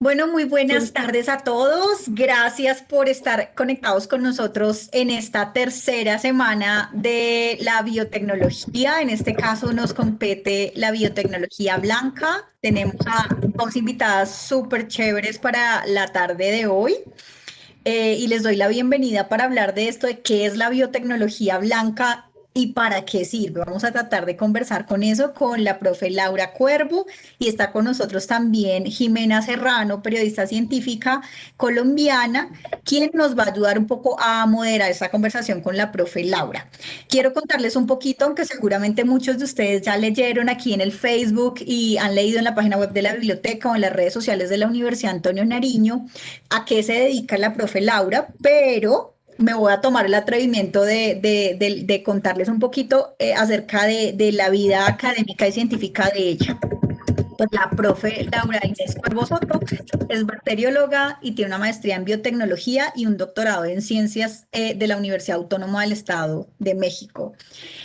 Bueno, muy buenas Zuli. tardes a todos. Gracias por estar conectados con nosotros en esta tercera semana de la biotecnología. En este caso nos compete la biotecnología blanca. Tenemos a dos invitadas súper chéveres para la tarde de hoy. Y les doy la bienvenida para hablar de esto, de qué es la biotecnología blanca y para qué sirve. Vamos a tratar de conversar con eso con la profe Laura Cuervo y está con nosotros también Jimena Serrano, periodista científica colombiana, quien nos va a ayudar un poco a moderar esta conversación con la profe Laura. Quiero contarles un poquito, aunque seguramente muchos de ustedes ya leyeron aquí en el Facebook y han leído en la página web de la biblioteca o en las redes sociales de la Universidad Antonio Nariño, a qué se dedica la profe Laura, pero me voy a tomar el atrevimiento de contarles un poquito acerca de la vida académica y científica de ella. Pues la profe Laura Inés Cuervo Soto es bacterióloga y tiene una maestría en biotecnología y un doctorado en ciencias de la Universidad Autónoma del Estado de México.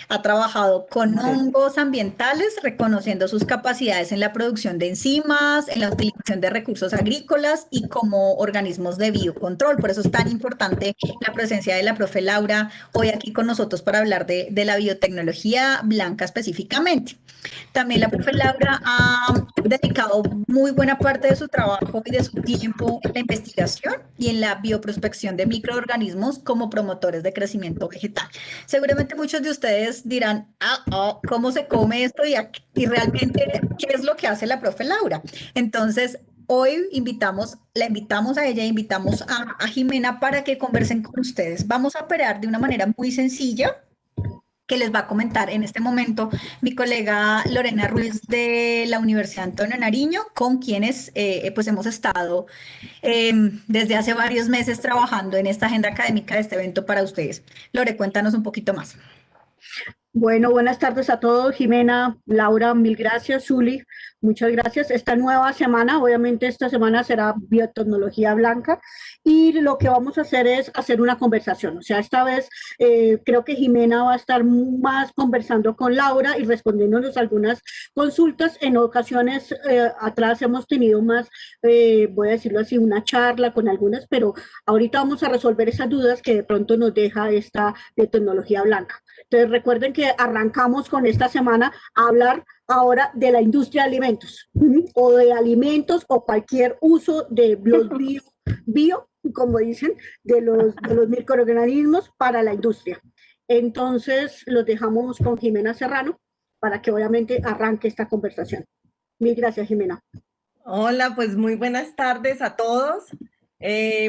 Ha trabajado con Ok. hongos ambientales, reconociendo sus capacidades en la producción de enzimas, en la utilización de recursos agrícolas y como organismos de biocontrol. Por eso es tan importante la presencia de la profe Laura hoy aquí con nosotros para hablar de la biotecnología blanca específicamente. También la profe Laura ha dedicado muy buena parte de su trabajo y de su tiempo en la investigación y en la bioprospección de microorganismos como promotores de crecimiento vegetal. Seguramente muchos de ustedes dirán, ¿cómo se come esto? Y realmente, ¿qué es lo que hace la profe Laura? Entonces, hoy la invitamos a ella, invitamos a Jimena para que conversen con ustedes. Vamos a operar de una manera muy sencilla que les va a comentar en este momento mi colega Lorena Ruiz de la Universidad Antonio Nariño, con quienes pues hemos estado desde hace varios meses trabajando en esta agenda académica de este evento para ustedes. Lore, cuéntanos un poquito más. Bueno, buenas tardes a todos. Jimena, Laura, mil gracias. Zuli, muchas gracias. Esta nueva semana, obviamente esta semana será biotecnología blanca y lo que vamos a hacer es hacer una conversación. O sea, esta vez creo que Jimena va a estar más conversando con Laura y respondiéndonos algunas consultas. En ocasiones atrás hemos tenido más, voy a decirlo así, una charla con algunas, pero ahorita vamos a resolver esas dudas que de pronto nos deja esta biotecnología blanca. Entonces recuerden que arrancamos con esta semana a hablar ahora de la industria de alimentos o de alimentos o cualquier uso de los bio, como dicen, de los microorganismos para la industria. Entonces los dejamos con Jimena Serrano para que obviamente arranque esta conversación. Mil gracias, Jimena. Hola, pues muy buenas tardes a todos.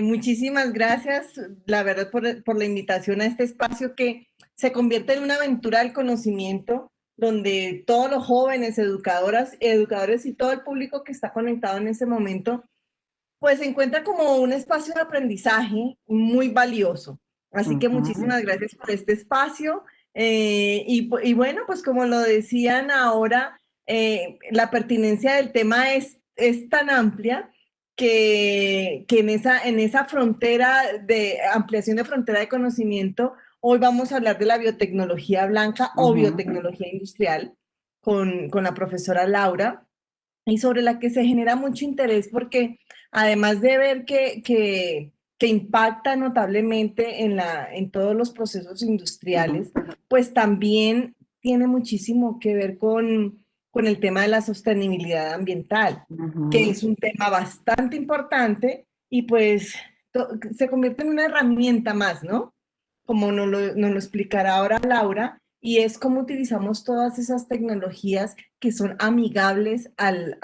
Muchísimas gracias, la verdad, por la invitación a este espacio que se convierte en una aventura del conocimiento, donde todos los jóvenes, educadoras, educadores y todo el público que está conectado en ese momento, pues se encuentra como un espacio de aprendizaje muy valioso. Así que muchísimas gracias por este espacio. Y bueno, pues como lo decían ahora, la pertinencia del tema es tan amplia que en esa frontera de ampliación de frontera de conocimiento, hoy vamos a hablar de la biotecnología blanca o biotecnología industrial con la profesora Laura, y sobre la que se genera mucho interés porque además de ver que impacta notablemente en todos los procesos industriales, pues también tiene muchísimo que ver con el tema de la sostenibilidad ambiental, que es un tema bastante importante y pues se convierte en una herramienta más, ¿no? Como nos lo explicará ahora Laura, y es cómo utilizamos todas esas tecnologías que son amigables al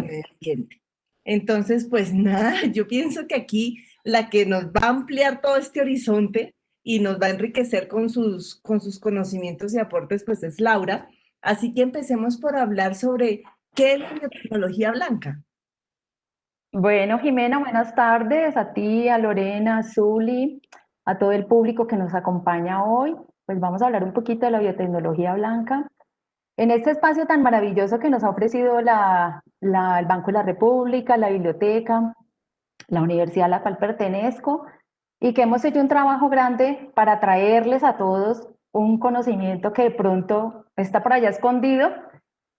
medio ambiente. Entonces, pues nada, yo pienso que aquí la que nos va a ampliar todo este horizonte y nos va a enriquecer con sus conocimientos y aportes, pues es Laura. Así que empecemos por hablar sobre qué es la biotecnología blanca. Bueno, Jimena, buenas tardes a ti, a Lorena, a Zuli, a todo el público que nos acompaña hoy. Pues vamos a hablar un poquito de la biotecnología blanca. En este espacio tan maravilloso que nos ha ofrecido el Banco de la República, la biblioteca, la universidad a la cual pertenezco, y que hemos hecho un trabajo grande para traerles a todos un conocimiento que de pronto está por allá escondido,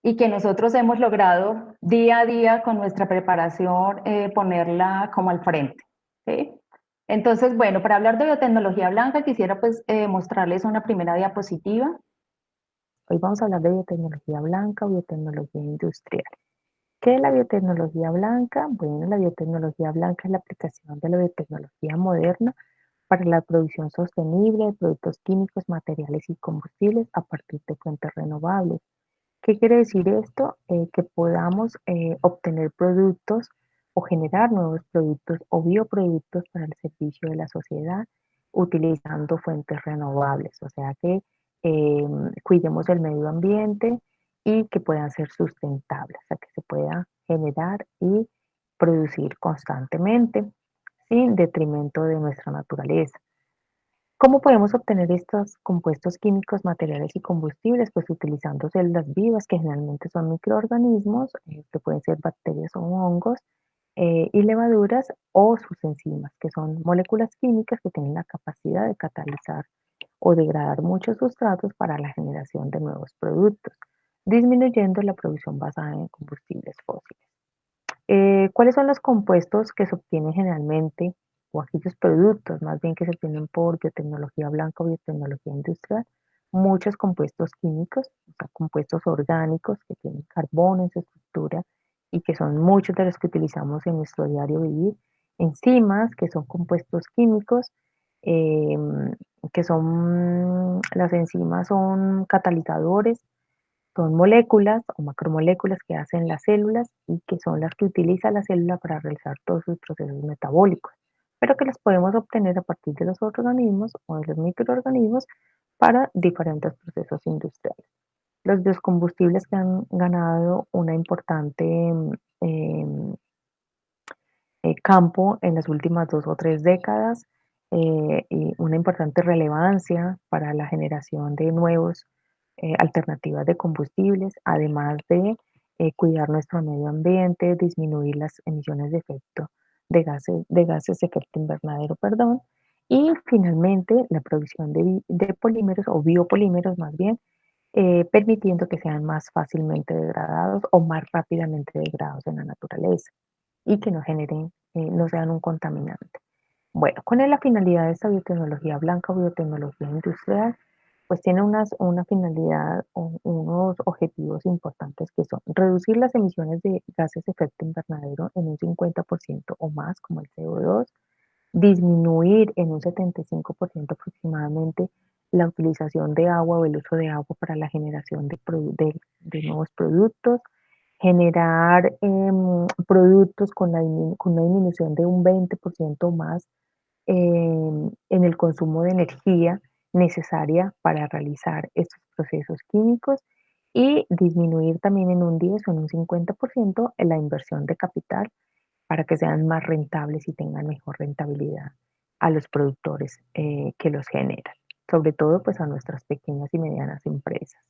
y que nosotros hemos logrado día a día con nuestra preparación ponerla como al frente. ¿Sí? Entonces, bueno, para hablar de biotecnología blanca quisiera pues mostrarles una primera diapositiva. Hoy vamos a hablar de biotecnología blanca o biotecnología industrial. ¿Qué es la biotecnología blanca? Bueno, la biotecnología blanca es la aplicación de la biotecnología moderna para la producción sostenible de productos químicos, materiales y combustibles a partir de fuentes renovables. ¿Qué quiere decir esto? Que podamos obtener productos o generar nuevos productos o bioproductos para el servicio de la sociedad utilizando fuentes renovables, o sea que cuidemos el medio ambiente y que puedan ser sustentables, o sea que se pueda generar y producir constantemente sin detrimento de nuestra naturaleza. ¿Cómo podemos obtener estos compuestos químicos, materiales y combustibles? Pues utilizando células vivas, que generalmente son microorganismos, que pueden ser bacterias o hongos, y levaduras o sus enzimas, que son moléculas químicas que tienen la capacidad de catalizar o degradar muchos sustratos para la generación de nuevos productos, disminuyendo la producción basada en combustibles fósiles. ¿Cuáles son los compuestos que se obtienen generalmente o aquellos productos más bien que se obtienen por biotecnología blanca o biotecnología industrial? Muchos compuestos químicos, o sea, compuestos orgánicos que tienen carbono en su estructura y que son muchos de los que utilizamos en nuestro diario vivir. Enzimas, que son compuestos químicos, las enzimas son catalizadores, son moléculas o macromoléculas que hacen las células y que son las que utiliza la célula para realizar todos sus procesos metabólicos, pero que las podemos obtener a partir de los organismos o de los microorganismos para diferentes procesos industriales. Los biocombustibles que han ganado una importante em, campo en las últimas 2 o 3 décadas y una importante relevancia para la generación de nuevos alternativas de combustibles, además de cuidar nuestro medio ambiente, disminuir las emisiones de efecto de gases de efecto invernadero, perdón, y finalmente la producción de polímeros o biopolímeros más bien, permitiendo que sean más fácilmente degradados o más rápidamente degradados en la naturaleza y que no generen, no sean un contaminante. Bueno, ¿cuál es la finalidad de esta biotecnología blanca o biotecnología industrial? Pues tiene una finalidad o unos objetivos importantes que son reducir las emisiones de gases de efecto invernadero en un 50% o más, como el CO2, disminuir en un 75% aproximadamente la utilización de agua o el uso de agua para la generación de nuevos productos, generar productos con una disminución de un 20% más en el consumo de energía necesaria para realizar estos procesos químicos y disminuir también en un 10 o en un 50% en la inversión de capital para que sean más rentables y tengan mejor rentabilidad a los productores que los generan, sobre todo pues a nuestras pequeñas y medianas empresas.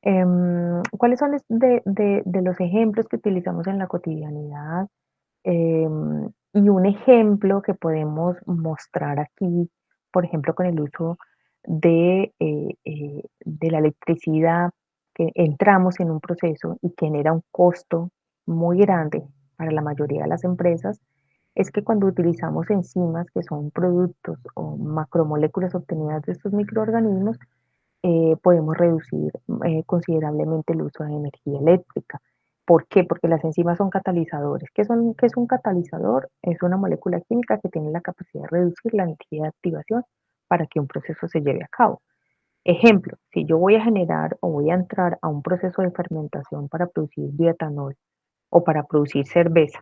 ¿Cuáles son de los ejemplos que utilizamos en la cotidianidad? Y un ejemplo que podemos mostrar aquí, por ejemplo, con el uso de la electricidad, que entramos en un proceso y que genera un costo muy grande para la mayoría de las empresas, es que cuando utilizamos enzimas, que son productos o macromoléculas obtenidas de estos microorganismos, podemos reducir considerablemente el uso de energía eléctrica. ¿Por qué? Porque las enzimas son catalizadores. ¿Qué es un catalizador? Es una molécula química que tiene la capacidad de reducir la energía de activación para que un proceso se lleve a cabo. Ejemplo, si yo voy a generar o voy a entrar a un proceso de fermentación para producir bioetanol o para producir cerveza,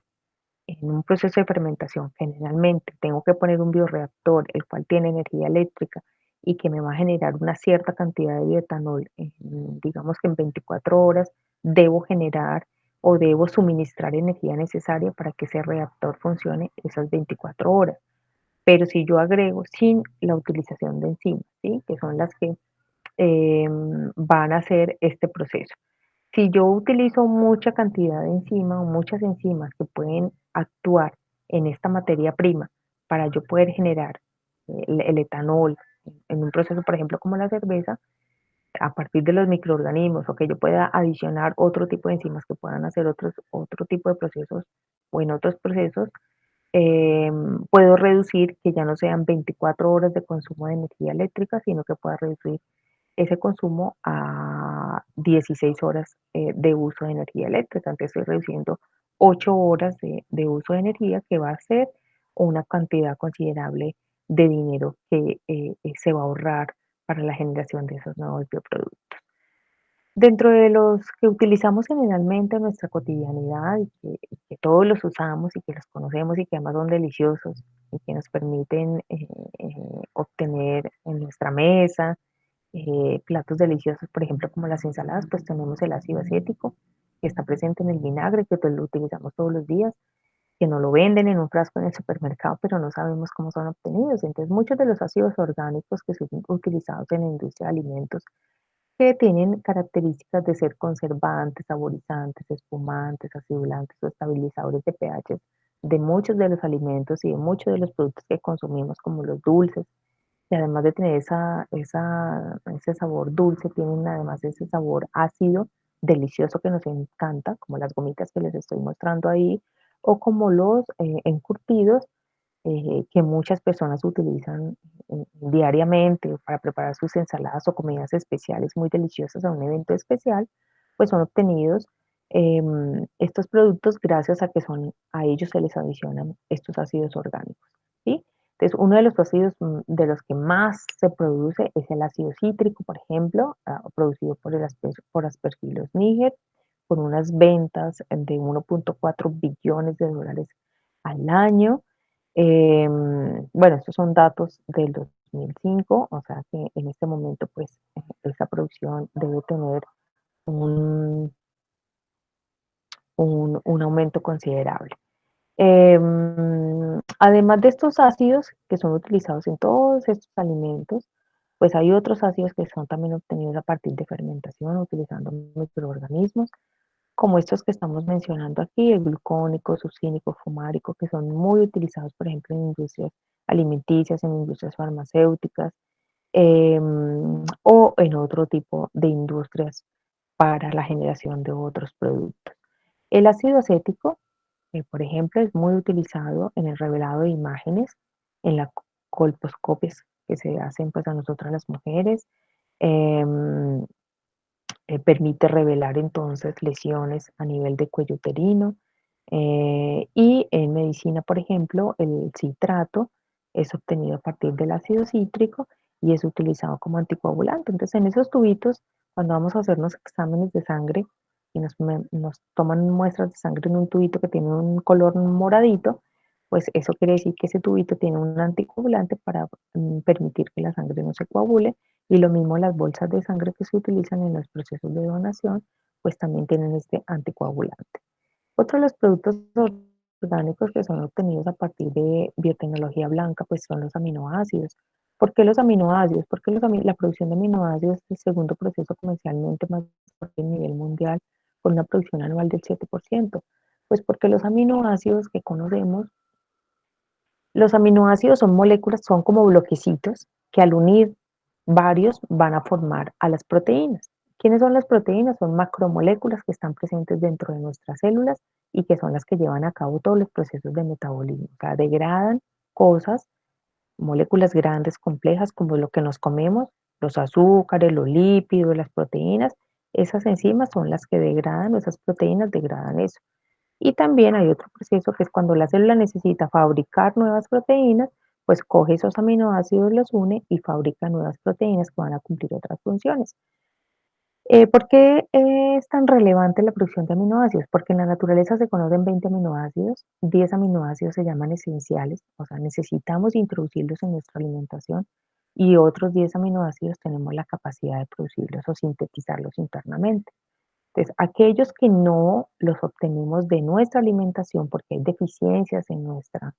en un proceso de fermentación, generalmente tengo que poner un bioreactor, el cual tiene energía eléctrica y que me va a generar una cierta cantidad de bioetanol, digamos que en 24 horas debo generar o debo suministrar energía necesaria para que ese reactor funcione esas 24 horas. Pero si yo agrego sin la utilización de enzimas, ¿sí? Que son las que van a hacer este proceso. Si yo utilizo mucha cantidad de enzimas o muchas enzimas que pueden actuar en esta materia prima para yo poder generar el etanol en un proceso, por ejemplo, como la cerveza, a partir de los microorganismos o que yo pueda adicionar otro tipo de enzimas que puedan hacer otro tipo de procesos o en otros procesos, puedo reducir que ya no sean 24 horas de consumo de energía eléctrica, sino que pueda reducir ese consumo a 16 horas de uso de energía eléctrica. Entonces estoy reduciendo 8 horas de uso de energía, que va a ser una cantidad considerable de dinero que se va a ahorrar para la generación de esos nuevos bioproductos. Dentro de los que utilizamos generalmente en nuestra cotidianidad y que todos los usamos y que los conocemos y que además son deliciosos y que nos permiten obtener en nuestra mesa platos deliciosos, por ejemplo, como las ensaladas, pues tenemos el ácido acético que está presente en el vinagre, que pues lo utilizamos todos los días, que no lo venden en un frasco en el supermercado, pero no sabemos cómo son obtenidos. Entonces, muchos de los ácidos orgánicos que son utilizados en la industria de alimentos, que tienen características de ser conservantes, saborizantes, espumantes, acidulantes o estabilizadores de pH de muchos de los alimentos y de muchos de los productos que consumimos, como los dulces, y además de tener ese sabor dulce, tienen además ese sabor ácido, delicioso que nos encanta, como las gomitas que les estoy mostrando ahí, o como los encurtidos que muchas personas utilizan diariamente para preparar sus ensaladas o comidas especiales muy deliciosas a un evento especial, pues son obtenidos estos productos gracias a que a ellos se les adicionan estos ácidos orgánicos, ¿sí? Entonces, uno de los ácidos de los que más se produce es el ácido cítrico, por ejemplo, producido por Aspergillus niger, con unas ventas de 1.4 billones de dólares al año. Bueno, estos son datos del 2005, o sea que en este momento pues esa producción debe tener un, un aumento considerable. Además de estos ácidos que son utilizados en todos estos alimentos, pues hay otros ácidos que son también obtenidos a partir de fermentación, utilizando microorganismos, como estos que estamos mencionando aquí, el glucónico, succínico, fumárico, que son muy utilizados, por ejemplo, en industrias alimenticias, en industrias farmacéuticas o en otro tipo de industrias para la generación de otros productos. El ácido acético, por ejemplo, es muy utilizado en el revelado de imágenes, en las colposcopias que se hacen pues a nosotras las mujeres. em, Permite revelar entonces lesiones a nivel de cuello uterino. Y en medicina, por ejemplo, el citrato es obtenido a partir del ácido cítrico y es utilizado como anticoagulante. Entonces, en esos tubitos, cuando vamos a hacernos exámenes de sangre y nos toman muestras de sangre en un tubito que tiene un color moradito, pues eso quiere decir que ese tubito tiene un anticoagulante para permitir que la sangre no se coagule, y lo mismo las bolsas de sangre que se utilizan en los procesos de donación, pues también tienen este anticoagulante. Otro de los productos orgánicos que son obtenidos a partir de biotecnología blanca, pues son los aminoácidos. ¿Por qué los aminoácidos? Porque la producción de aminoácidos es el segundo proceso comercialmente más fuerte a nivel mundial, con una producción anual del 7%. Pues porque los aminoácidos que conocemos, los aminoácidos son moléculas, son como bloquecitos que al unir varios van a formar a las proteínas. ¿Quiénes son las proteínas? Son macromoléculas que están presentes dentro de nuestras células y que son las que llevan a cabo todos los procesos de metabolismo. O sea, degradan cosas, moléculas grandes, complejas, como lo que nos comemos, los azúcares, los lípidos, las proteínas. Esas enzimas son las que degradan, o esas proteínas degradan eso. Y también hay otro proceso que es cuando la célula necesita fabricar nuevas proteínas, pues coge esos aminoácidos, los une y fabrica nuevas proteínas que van a cumplir otras funciones. ¿Por qué es tan relevante la producción de aminoácidos? Porque en la naturaleza se conocen 20 aminoácidos, 10 aminoácidos se llaman esenciales, o sea, necesitamos introducirlos en nuestra alimentación, y otros 10 aminoácidos tenemos la capacidad de producirlos o sintetizarlos internamente. Entonces, aquellos que no los obtenemos de nuestra alimentación porque hay deficiencias en nuestra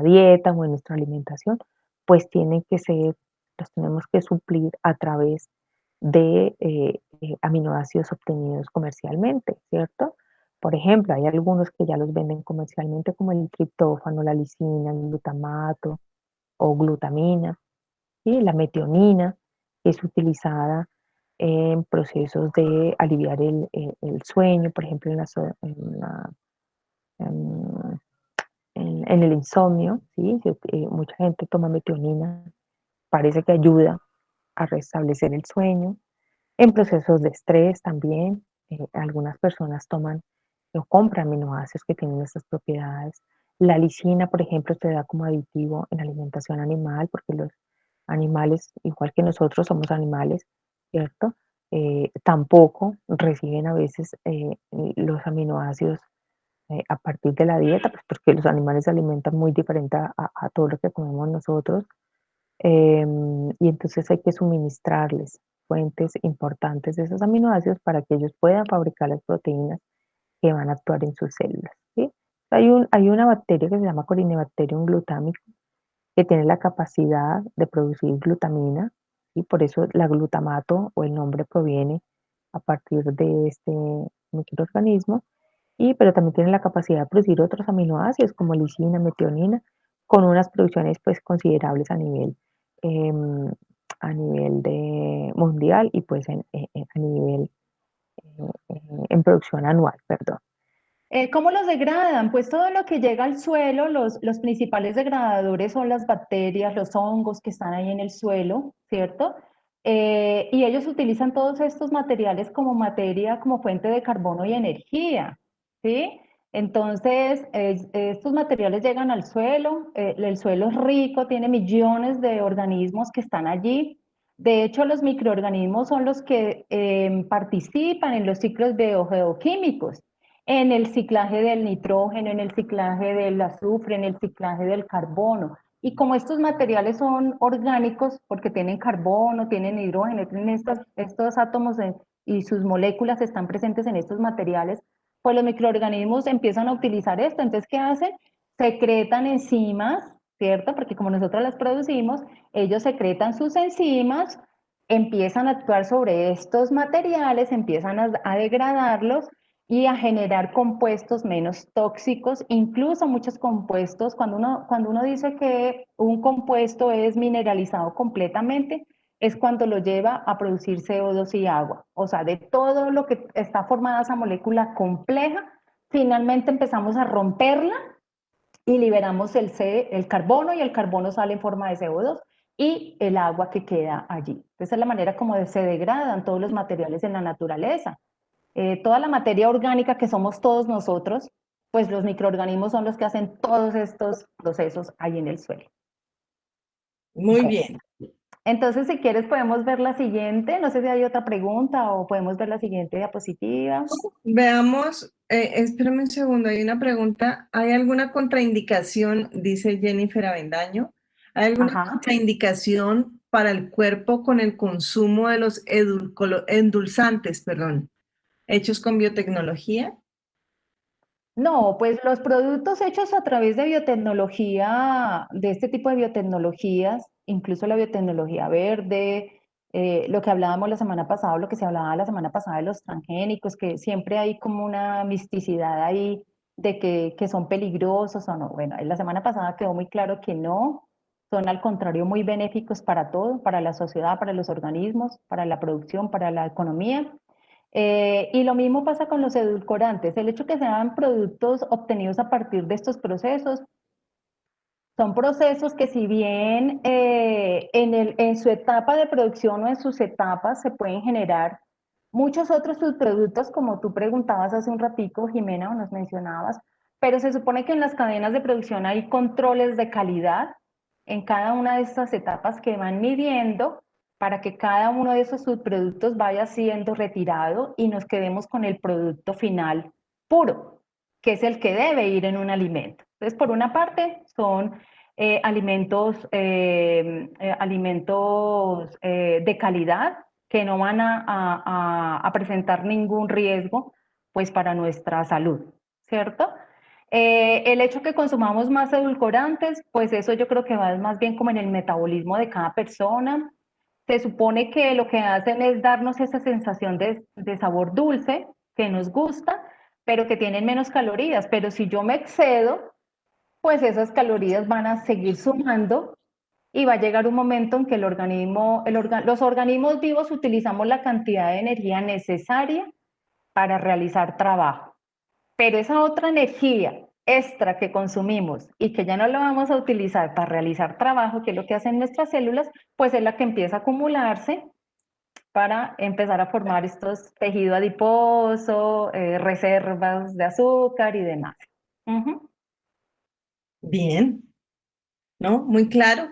dieta o en nuestra alimentación, pues tienen que ser, los tenemos que suplir a través de aminoácidos obtenidos comercialmente, ¿cierto? Por ejemplo, hay algunos que ya los venden comercialmente como el triptófano, la lisina, el glutamato o glutamina, ¿sí? La metionina. es utilizada en procesos de aliviar el sueño, por ejemplo, en, en el insomnio, ¿sí? Mucha gente toma metionina, parece que ayuda a restablecer el sueño. En procesos de estrés también, algunas personas toman o compran aminoácidos que tienen estas propiedades. La lisina, por ejemplo, se da como aditivo en alimentación animal, porque los animales, igual que nosotros somos animales, ¿cierto? Tampoco reciben a veces los aminoácidos a partir de la dieta, pues porque los animales se alimentan muy diferente a todo lo que comemos nosotros. Y entonces hay que suministrarles fuentes importantes de esos aminoácidos para que ellos puedan fabricar las proteínas que van a actuar en sus células, ¿sí? Hay una bacteria que se llama Corynebacterium glutamicum que tiene la capacidad de producir glutamina, y por eso la glutamato o el nombre proviene a partir de este microorganismo, pero también tiene la capacidad de producir otros aminoácidos como lisina, metionina, con unas producciones pues considerables em, a nivel de mundial y pues a nivel en producción anual, perdón. ¿Cómo los degradan? Pues todo lo que llega al suelo, los principales degradadores son las bacterias, los hongos que están ahí en el suelo, ¿cierto? Y ellos utilizan todos estos materiales como materia, como fuente de carbono y energía, ¿sí? Entonces, estos materiales llegan al suelo, el suelo es rico, tiene millones de organismos que están allí. De hecho, los microorganismos son los que participan en los ciclos biogeoquímicos, en el ciclaje del nitrógeno, en el ciclaje del azufre, en el ciclaje del carbono. Y como estos materiales son orgánicos, porque tienen carbono, tienen hidrógeno, tienen estos átomos y sus moléculas están presentes en estos materiales, pues los microorganismos empiezan a utilizar esto. Entonces, ¿qué hacen? Secretan enzimas, ¿cierto? Porque como nosotros las producimos, ellos secretan sus enzimas, empiezan a actuar sobre estos materiales, empiezan a degradarlos y a generar compuestos menos tóxicos, incluso muchos compuestos, cuando uno dice que un compuesto es mineralizado completamente, es cuando lo lleva a producir CO2 y agua. O sea, de todo lo que está formada esa molécula compleja, finalmente empezamos a romperla y liberamos el carbono, y el carbono sale en forma de CO2 y el agua que queda allí. Esa es la manera como se degradan todos los materiales en la naturaleza. Toda la materia orgánica que somos todos nosotros, pues los microorganismos son los que hacen todos estos procesos ahí en el suelo. Muy bien. Entonces, si quieres, podemos ver la siguiente. No sé si hay otra pregunta o podemos ver la siguiente diapositiva. Veamos, espérame un segundo, hay una pregunta. ¿Hay alguna contraindicación, dice Jennifer Avendaño? ¿Hay alguna contraindicación para el cuerpo con el consumo de los endulzantes, hechos con biotecnología? No, pues los productos hechos a través de biotecnología, de este tipo de biotecnologías, incluso la biotecnología verde, lo que hablábamos la semana pasada, lo que se hablaba la semana pasada de los transgénicos, que siempre hay como una misticidad ahí de que son peligrosos o no. Bueno, la semana pasada quedó muy claro que no, son al contrario muy benéficos para todo, para la sociedad, para los organismos, para la producción, para la economía. Y lo mismo pasa con los edulcorantes. El hecho que sean productos obtenidos a partir de estos procesos, son procesos que si bien en su etapa de producción o en sus etapas se pueden generar muchos otros subproductos, como tú preguntabas hace un ratico, Jimena, o nos mencionabas, pero se supone que en las cadenas de producción hay controles de calidad en cada una de estas etapas que van midiendo para que cada uno de esos subproductos vaya siendo retirado y nos quedemos con el producto final puro, que es el que debe ir en un alimento. Entonces, por una parte, son alimentos de calidad que no van a presentar ningún riesgo pues para nuestra salud, ¿cierto? El hecho que consumamos más edulcorantes, pues eso yo creo que va más bien como en el metabolismo de cada persona. Se supone que lo que hacen es darnos esa sensación de sabor dulce que nos gusta, pero que tienen menos calorías. Pero si yo me excedo, pues esas calorías van a seguir sumando y va a llegar un momento en que los organismos vivos utilizamos la cantidad de energía necesaria para realizar trabajo. Pero esa otra energía extra que consumimos y que ya no la vamos a utilizar para realizar trabajo, que es lo que hacen nuestras células, pues es la que empieza a acumularse para empezar a formar estos tejidos adiposos, reservas de azúcar y demás. Bien, ¿no? Muy claro.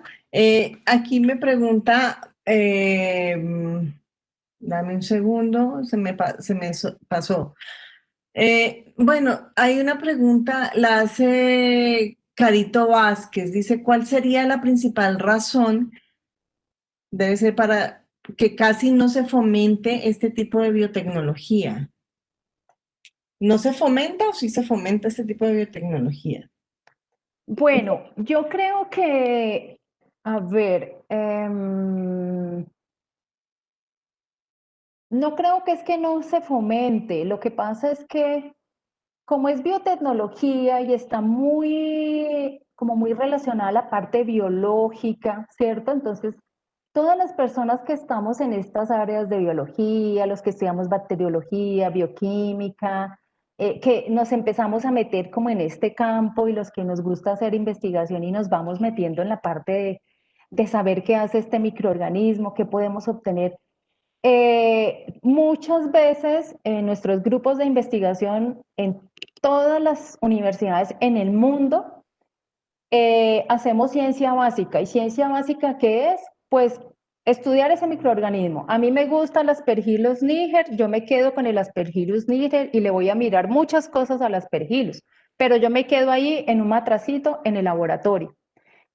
Aquí me pregunta, dame un segundo, se me pasó. Bueno, hay una pregunta, la hace Carito Vázquez, dice, ¿cuál sería la principal razón? Debe ser para que casi no se fomente este tipo de biotecnología. ¿No se fomenta o sí se fomenta este tipo de biotecnología? Bueno, yo creo que, a ver, no creo que es que no se fomente, lo que pasa es que como es biotecnología y está como muy relacionada a la parte biológica, ¿cierto? Entonces, todas las personas que estamos en estas áreas de biología, los que estudiamos bacteriología, bioquímica, que nos empezamos a meter como en este campo y los que nos gusta hacer investigación y nos vamos metiendo en la parte de saber qué hace este microorganismo, qué podemos obtener. Muchas veces en nuestros grupos de investigación en todas las universidades en el mundo hacemos ciencia básica. ¿Y ciencia básica qué es? Pues estudiar ese microorganismo. A mí me gusta el Aspergillus niger, yo me quedo con el Aspergillus niger y le voy a mirar muchas cosas al Aspergillus, pero yo me quedo ahí en un matracito en el laboratorio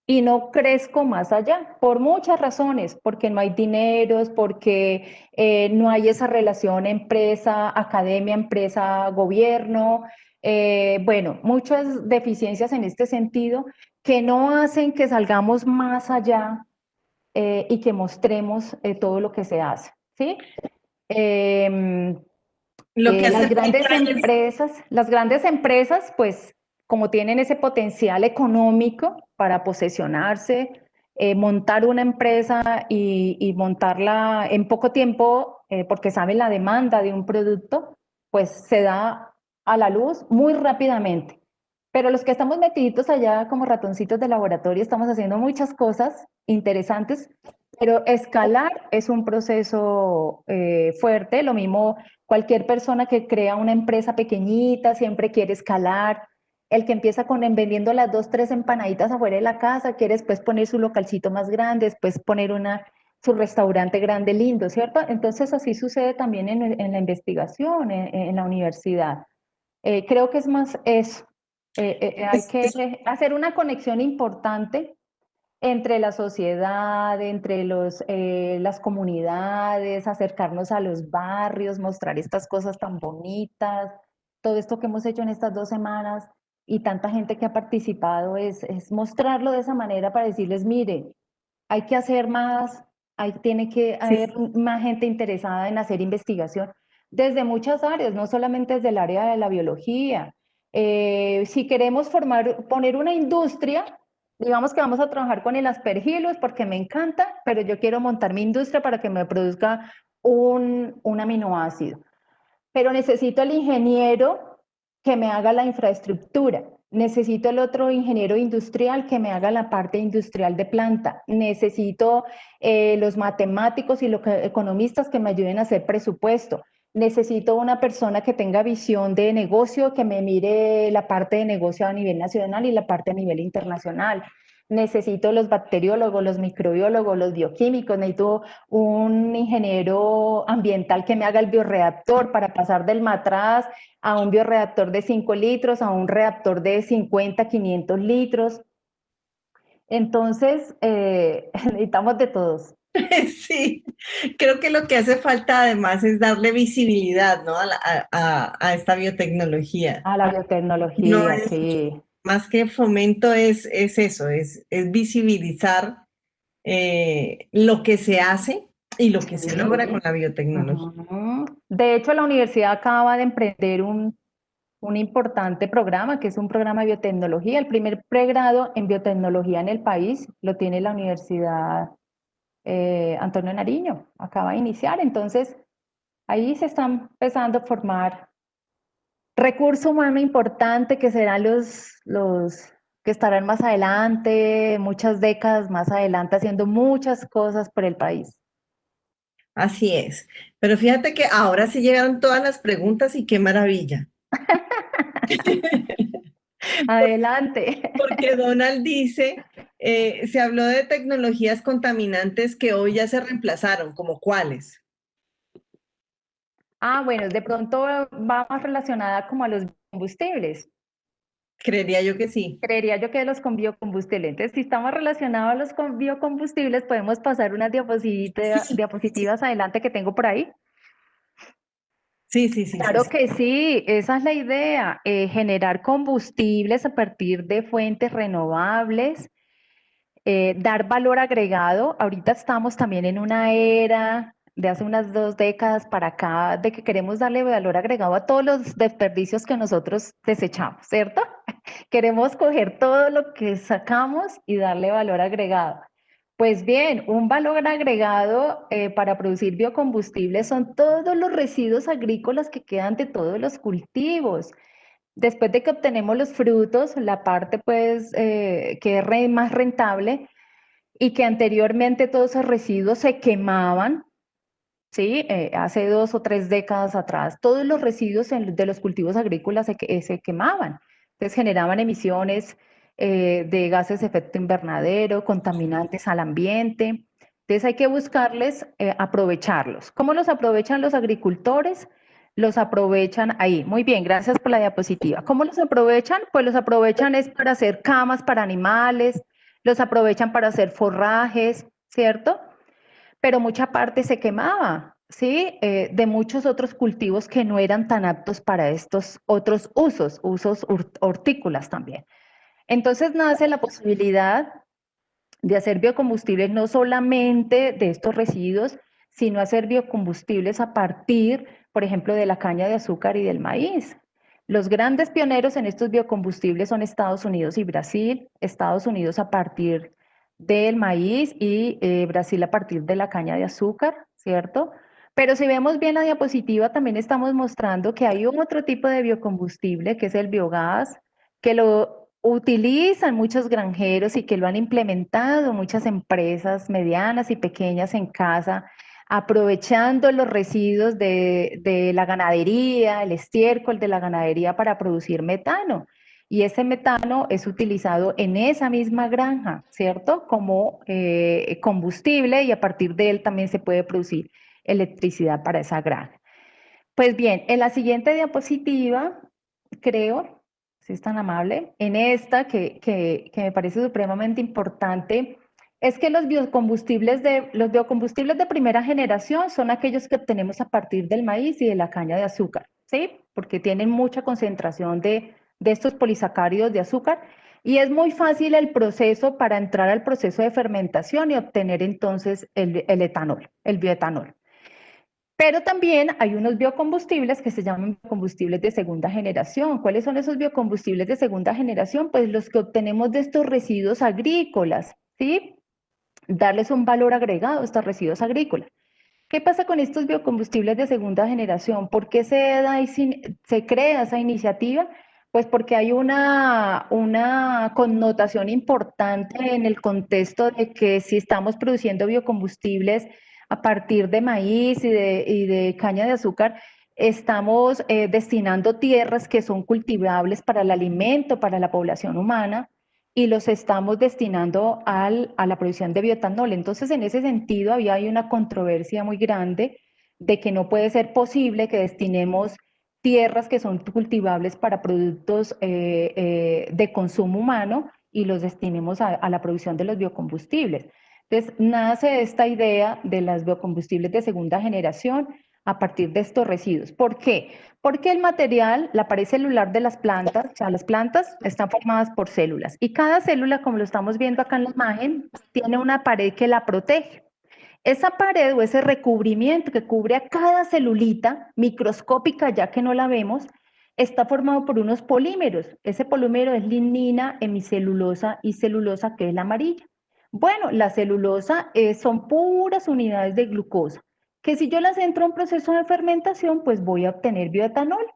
y no crezco más allá, por muchas razones, porque no hay dineros, porque no hay esa relación empresa, academia, empresa, gobierno, bueno, muchas deficiencias en este sentido que no hacen que salgamos más allá y que mostremos todo lo que se hace, ¿sí? Lo que hace Las grandes empresas, pues, como tienen ese potencial económico para posesionarse, montar una empresa y montarla en poco tiempo, porque saben la demanda de un producto, pues se da a la luz muy rápidamente. Pero los que estamos metiditos allá como ratoncitos de laboratorio, estamos haciendo muchas cosas interesantes, pero escalar es un proceso fuerte. Lo mismo cualquier persona que crea una empresa pequeñita siempre quiere escalar. El que empieza vendiendo las 2, 3 empanaditas afuera de la casa, quiere después poner su localcito más grande, después poner su restaurante grande, lindo, ¿cierto? Entonces así sucede también en la investigación, en la universidad. Creo que es más eso. Hay que hacer una conexión importante entre la sociedad, entre las comunidades, acercarnos a los barrios, mostrar estas cosas tan bonitas, todo esto que hemos hecho en estas 2 semanas y tanta gente que ha participado es mostrarlo de esa manera para decirles, mire, hay que hacer más, tiene que haber más gente interesada en hacer investigación desde muchas áreas, no solamente desde el área de la biología. Si queremos poner una industria, digamos que vamos a trabajar con el Aspergillus porque me encanta, pero yo quiero montar mi industria para que me produzca un aminoácido. Pero necesito el ingeniero que me haga la infraestructura. Necesito el otro ingeniero industrial que me haga la parte industrial de planta. Necesito los matemáticos y los economistas que me ayuden a hacer presupuesto. Necesito una persona que tenga visión de negocio, que me mire la parte de negocio a nivel nacional y la parte a nivel internacional. Necesito los bacteriólogos, los microbiólogos, los bioquímicos, necesito un ingeniero ambiental que me haga el bioreactor para pasar del matraz a un bioreactor de 5 litros, a un reactor de 50, 500 litros. Entonces, necesitamos de todos. Sí, creo que lo que hace falta además es darle visibilidad, ¿no? a esta biotecnología. A la No biotecnología, es, sí. más que fomento es eso, es visibilizar lo que se hace y lo que se logra con la biotecnología. De hecho, la universidad acaba de emprender un importante programa, que es un programa de biotecnología. El primer pregrado en biotecnología en el país lo tiene la Universidad Antonio Nariño, acaba de iniciar. Entonces, ahí se están empezando a formar recurso humano importante que serán los que estarán más adelante, muchas décadas más adelante, haciendo muchas cosas por el país. Así es. Pero fíjate que ahora sí llegaron todas las preguntas y qué maravilla. Adelante. Porque Donald dice, se habló de tecnologías contaminantes que hoy ya se reemplazaron, ¿como cuáles? Bueno, de pronto va más relacionada como a los combustibles. Creería yo que sí. Creería yo que los con biocombustibles. Entonces, si estamos relacionados a los con biocombustibles, podemos pasar unas diapositivas adelante que tengo por ahí. Sí, sí, sí, sí, Claro sí. que sí, esa es la idea, generar combustibles a partir de fuentes renovables, dar valor agregado. Ahorita estamos también en una era de hace unas 2 décadas para acá, de que queremos darle valor agregado a todos los desperdicios que nosotros desechamos, ¿cierto? Queremos coger todo lo que sacamos y darle valor agregado. Pues bien, un valor agregado para producir biocombustibles son todos los residuos agrícolas que quedan de todos los cultivos. Después de que obtenemos los frutos, la parte pues que es más rentable y que anteriormente todos esos residuos se quemaban, ¿sí? Hace 2 o 3 décadas atrás, todos los residuos de los cultivos agrícolas se quemaban. Entonces generaban emisiones de gases de efecto invernadero, contaminantes al ambiente. Entonces hay que buscarles aprovecharlos. ¿Cómo los aprovechan los agricultores? Los aprovechan ahí. Muy bien, gracias por la diapositiva. ¿Cómo los aprovechan? Pues los aprovechan es para hacer camas para animales, los aprovechan para hacer forrajes, ¿cierto? Pero mucha parte se quemaba, ¿sí? De muchos otros cultivos que no eran tan aptos para estos otros usos hortícolas también. Entonces nace la posibilidad de hacer biocombustibles no solamente de estos residuos, sino hacer biocombustibles a partir, por ejemplo, de la caña de azúcar y del maíz. Los grandes pioneros en estos biocombustibles son Estados Unidos y Brasil. Estados Unidos a partir del maíz y Brasil a partir de la caña de azúcar, ¿cierto? Pero si vemos bien la diapositiva, también estamos mostrando que hay otro tipo de biocombustible, que es el biogás, que lo utilizan muchos granjeros y que lo han implementado muchas empresas medianas y pequeñas en casa, aprovechando los residuos de la ganadería, el estiércol de la ganadería para producir metano. Y ese metano es utilizado en esa misma granja, ¿cierto? Como combustible y a partir de él también se puede producir electricidad para esa granja. Pues bien, en la siguiente diapositiva, creo, si es tan amable, en esta que me parece supremamente importante, es que los biocombustibles de primera generación son aquellos que obtenemos a partir del maíz y de la caña de azúcar, ¿sí? Porque tienen mucha concentración de estos polisacáridos de azúcar y es muy fácil el proceso para entrar al proceso de fermentación y obtener entonces el etanol, el bioetanol. Pero también hay unos biocombustibles que se llaman biocombustibles de segunda generación. ¿Cuáles son esos biocombustibles de segunda generación? Pues los que obtenemos de estos residuos agrícolas, ¿sí? Darles un valor agregado a estos residuos agrícolas. ¿Qué pasa con estos biocombustibles de segunda generación? ¿Por qué se crea esa iniciativa? Pues porque hay una connotación importante en el contexto de que si estamos produciendo biocombustibles a partir de maíz y de caña de azúcar, estamos destinando tierras que son cultivables para el alimento, para la población humana, y los estamos destinando a la producción de bioetanol. Entonces, en ese sentido, hay una controversia muy grande de que no puede ser posible que destinemos tierras que son cultivables para productos de consumo humano y los destinemos a la producción de los biocombustibles. Entonces, nace esta idea de los biocombustibles de segunda generación a partir de estos residuos. ¿Por qué? Porque el material, la pared celular de las plantas, o sea, las plantas están formadas por células y cada célula, como lo estamos viendo acá en la imagen, tiene una pared que la protege. Esa pared o ese recubrimiento que cubre a cada celulita, microscópica ya que no la vemos, está formado por unos polímeros. Ese polímero es lignina, hemicelulosa y celulosa, que es la amarilla. Bueno, la celulosa son puras unidades de glucosa, que si yo las entro a un proceso de fermentación, pues voy a obtener bioetanol.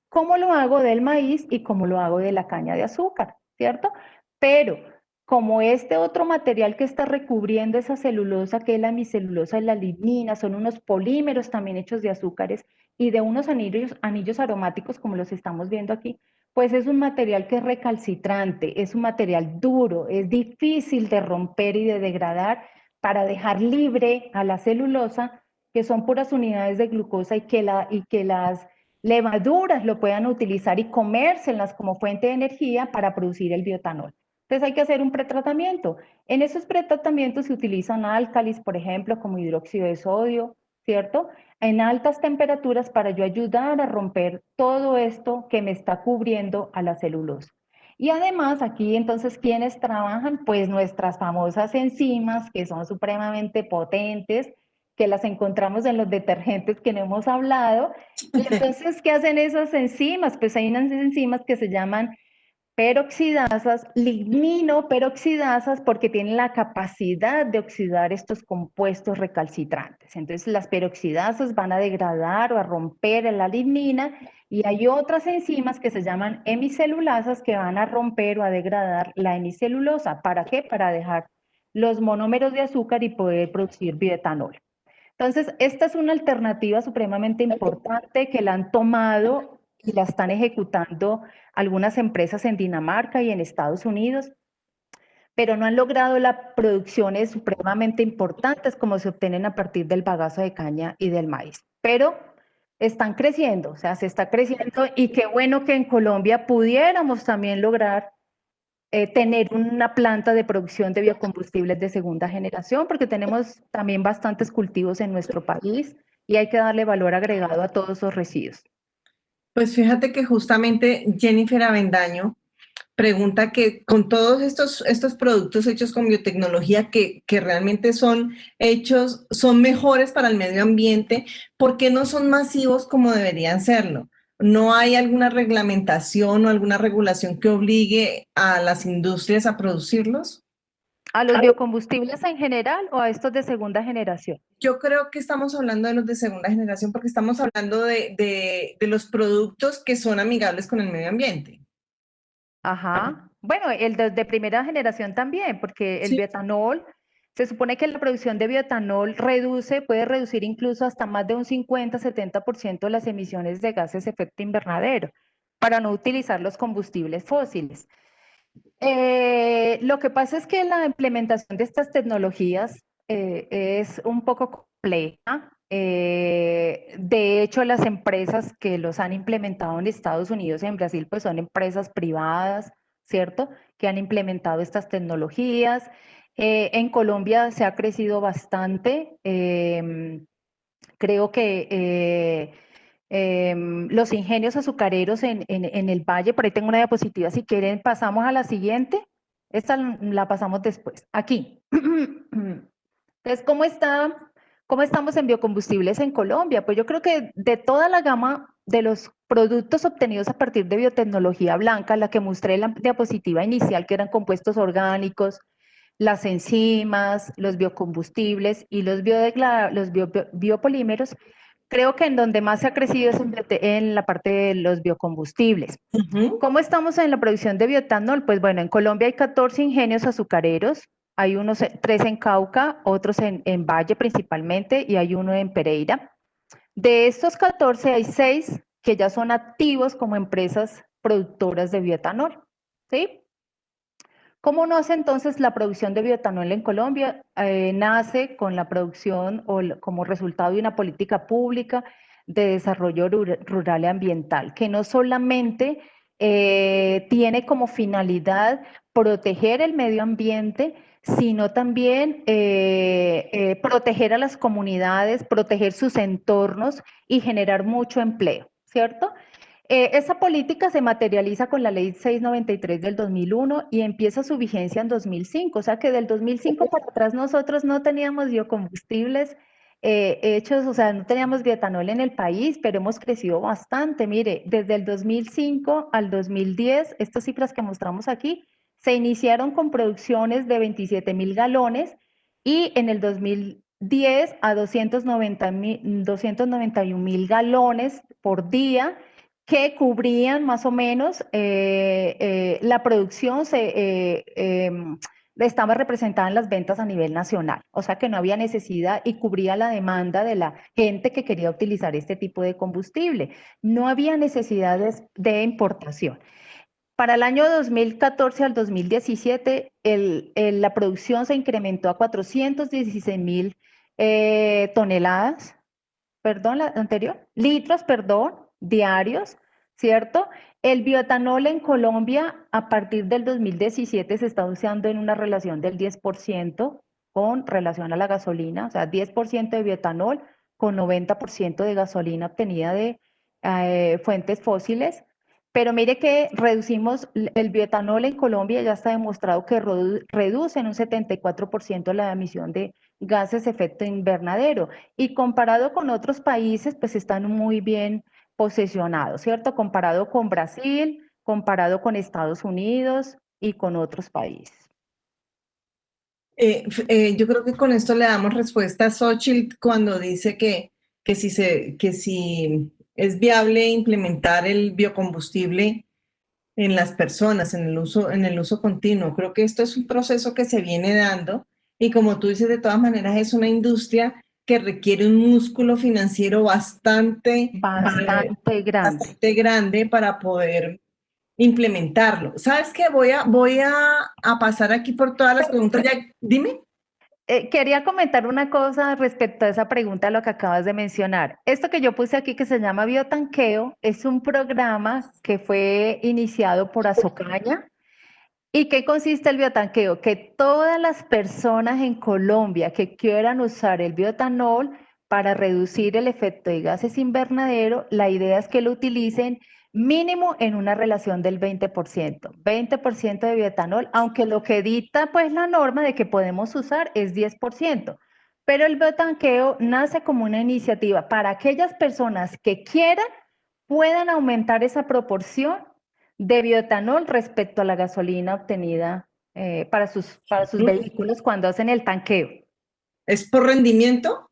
¿Cómo lo hago del maíz y cómo lo hago de la caña de azúcar? ¿Cierto? Pero como este otro material que está recubriendo esa celulosa, que es la hemicelulosa y la lignina, son unos polímeros también hechos de azúcares y de unos anillos aromáticos como los estamos viendo aquí, pues es un material que es recalcitrante, es un material duro, es difícil de romper y de degradar para dejar libre a la celulosa, que son puras unidades de glucosa y que las levaduras lo puedan utilizar y comérselas como fuente de energía para producir el bioetanol. Entonces hay que hacer un pretratamiento. En esos pretratamientos se utilizan álcalis, por ejemplo, como hidróxido de sodio, ¿cierto? En altas temperaturas para yo ayudar a romper todo esto que me está cubriendo a la celulosa. Y además aquí entonces, ¿quiénes trabajan? Pues nuestras famosas enzimas, que son supremamente potentes, que las encontramos en los detergentes que no hemos hablado. Y entonces, ¿qué hacen esas enzimas? Pues hay unas enzimas que se llaman peroxidasas, lignino-peroxidasas, porque tienen la capacidad de oxidar estos compuestos recalcitrantes. Entonces las peroxidasas van a degradar o a romper la lignina, y hay otras enzimas que se llaman hemicelulasas que van a romper o a degradar la hemicelulosa. ¿Para qué? Para dejar los monómeros de azúcar y poder producir bioetanol. Entonces, esta es una alternativa supremamente importante que la han tomado y la están ejecutando algunas empresas en Dinamarca y en Estados Unidos, pero no han logrado las producciones supremamente importantes como se obtienen a partir del bagazo de caña y del maíz. Pero están creciendo, o sea, se está creciendo, y qué bueno que en Colombia pudiéramos también lograr tener una planta de producción de biocombustibles de segunda generación, porque tenemos también bastantes cultivos en nuestro país y hay que darle valor agregado a todos esos residuos. Pues fíjate que justamente Jennifer Avendaño pregunta que con todos estos productos hechos con biotecnología que realmente son hechos, son mejores para el medio ambiente, ¿por qué no son masivos como deberían serlo? ¿No hay alguna reglamentación o alguna regulación que obligue a las industrias a producirlos? ¿A los biocombustibles en general o a estos de segunda generación? Yo creo que estamos hablando de los de segunda generación porque estamos hablando de los productos que son amigables con el medio ambiente. Ajá. Bueno, el de primera generación también, porque el Sí. bioetanol, se supone que la producción de bioetanol puede reducir incluso hasta más de un 50-70% las emisiones de gases de efecto invernadero para no utilizar los combustibles fósiles. Lo que pasa es que la implementación de estas tecnologías es un poco compleja. De hecho, las empresas que los han implementado en Estados Unidos y en Brasil, pues son empresas privadas, ¿cierto? Que han implementado estas tecnologías. En Colombia se ha crecido bastante. Creo que los ingenios azucareros en el valle, por ahí tengo una diapositiva, si quieren pasamos a la siguiente, esta la pasamos después, aquí. Entonces, ¿cómo estamos en biocombustibles en Colombia? Pues yo creo que de toda la gama de los productos obtenidos a partir de biotecnología blanca, la que mostré en la diapositiva inicial, que eran compuestos orgánicos, las enzimas, los biocombustibles y los biopolímeros, creo que en donde más se ha crecido es en la parte de los biocombustibles. ¿Cómo estamos en la producción de bioetanol? Pues bueno, en Colombia hay 14 ingenios azucareros, hay 3 en Cauca, otros en Valle principalmente, y hay uno en Pereira. De estos 14 hay 6 que ya son activos como empresas productoras de bioetanol, ¿sí? ¿Cómo nace entonces la producción de bioetanol en Colombia? Nace con la producción o como resultado de una política pública de desarrollo rural y ambiental, que no solamente tiene como finalidad proteger el medio ambiente, sino también proteger a las comunidades, proteger sus entornos y generar mucho empleo, ¿cierto? Esa política se materializa con la ley 693 del 2001 y empieza su vigencia en 2005, o sea que del 2005 para atrás nosotros no teníamos biocombustibles hechos, o sea, no teníamos bioetanol en el país, pero hemos crecido bastante. Mire, desde el 2005 al 2010, estas cifras que mostramos aquí, se iniciaron con producciones de 27.000 galones y en el 2010 a 291.000 galones por día, que cubrían más o menos la producción estaba representada en las ventas a nivel nacional, o sea que no había necesidad y cubría la demanda de la gente que quería utilizar este tipo de combustible. No había necesidades de importación. Para el año 2014 al 2017, la producción se incrementó a 416.000 toneladas, perdón, la anterior, litros, perdón, diarios, ¿cierto? El bioetanol en Colombia a partir del 2017 se está usando en una relación del 10% con relación a la gasolina, o sea, 10% de bioetanol con 90% de gasolina obtenida de fuentes fósiles. Pero mire que reducimos el bioetanol en Colombia, ya está demostrado que reduce en un 74% la emisión de gases de efecto invernadero y comparado con otros países, pues están muy bien posicionados, ¿cierto? Comparado con Brasil, comparado con Estados Unidos y con otros países. Yo creo que con esto le damos respuesta a Xochitl cuando dice que si es viable implementar el biocombustible en las personas, en el uso continuo. Creo que esto es un proceso que se viene dando y como tú dices, de todas maneras es una industria que requiere un músculo financiero bastante grande para poder implementarlo. ¿Sabes qué? Voy a pasar aquí por todas las preguntas. Ya, dime. Quería comentar una cosa respecto a esa pregunta, lo que acabas de mencionar. Esto que yo puse aquí que se llama Biotanqueo es un programa que fue iniciado por Azocaña. ¿Y qué consiste el biotanqueo? Que todas las personas en Colombia que quieran usar el bioetanol para reducir el efecto de gases invernadero, la idea es que lo utilicen mínimo en una relación del 20%. 20% de bioetanol, aunque lo que dicta pues la norma de que podemos usar es 10%. Pero el biotanqueo nace como una iniciativa para aquellas personas que quieran puedan aumentar esa proporción de bioetanol respecto a la gasolina obtenida para sus vehículos cuando hacen el tanqueo. ¿Es por rendimiento?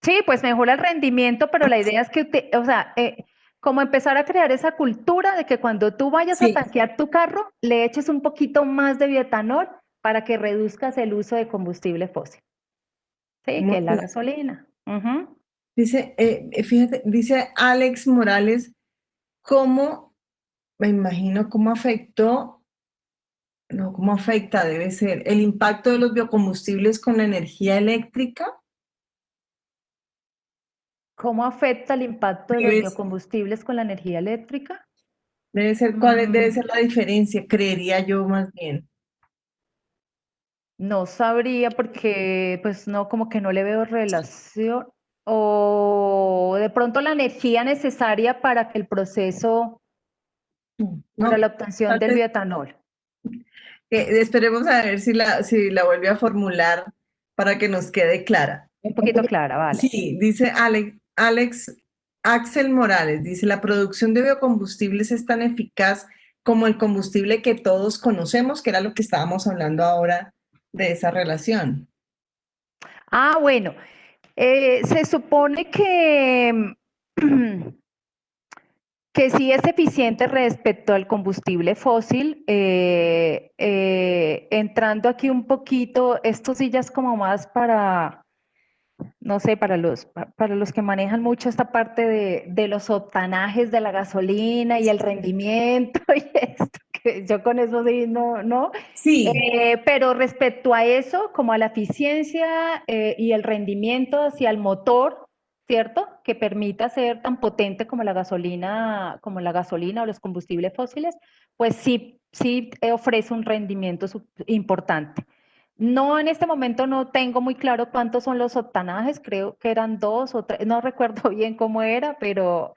Sí, pues mejora el rendimiento, pero la idea es que, o sea, como empezar a crear esa cultura de que cuando tú vayas a tanquear tu carro, le eches un poquito más de bioetanol para que reduzcas el uso de combustible fósil. Sí, que es la gasolina. Dice, fíjate, dice Alex Morales, ¿cómo, me imagino, cómo afectó, no, cómo afecta, debe ser, el impacto de los biocombustibles con la energía eléctrica? ¿Cómo afecta el impacto de los biocombustibles con la energía eléctrica? Debe ser, ¿cuál debe ser la diferencia? Creería yo más bien. No sabría porque pues no, como que no le veo relación. O de pronto la energía necesaria para que el proceso, para la obtención del bioetanol. Esperemos a ver si la vuelve a formular para que nos quede clara. Un poquito clara, vale. Sí, dice Axel Morales, dice, la producción de biocombustibles es tan eficaz como el combustible que todos conocemos, que era lo que estábamos hablando ahora de esa relación. Ah, bueno, se supone que, que sí es eficiente respecto al combustible fósil. Entrando aquí un poquito, esto sí ya es como más para, no sé, para los que manejan mucho esta parte de los octanajes de la gasolina y el rendimiento y esto, que yo con eso sí no. Sí. Pero respecto a eso, como a la eficiencia y el rendimiento hacia el motor, ¿cierto? Que permita ser tan potente como la gasolina o los combustibles fósiles, pues sí ofrece un rendimiento importante. No, en este momento no tengo muy claro cuántos son los octanajes, creo que eran 2 o 3, no recuerdo bien cómo era, pero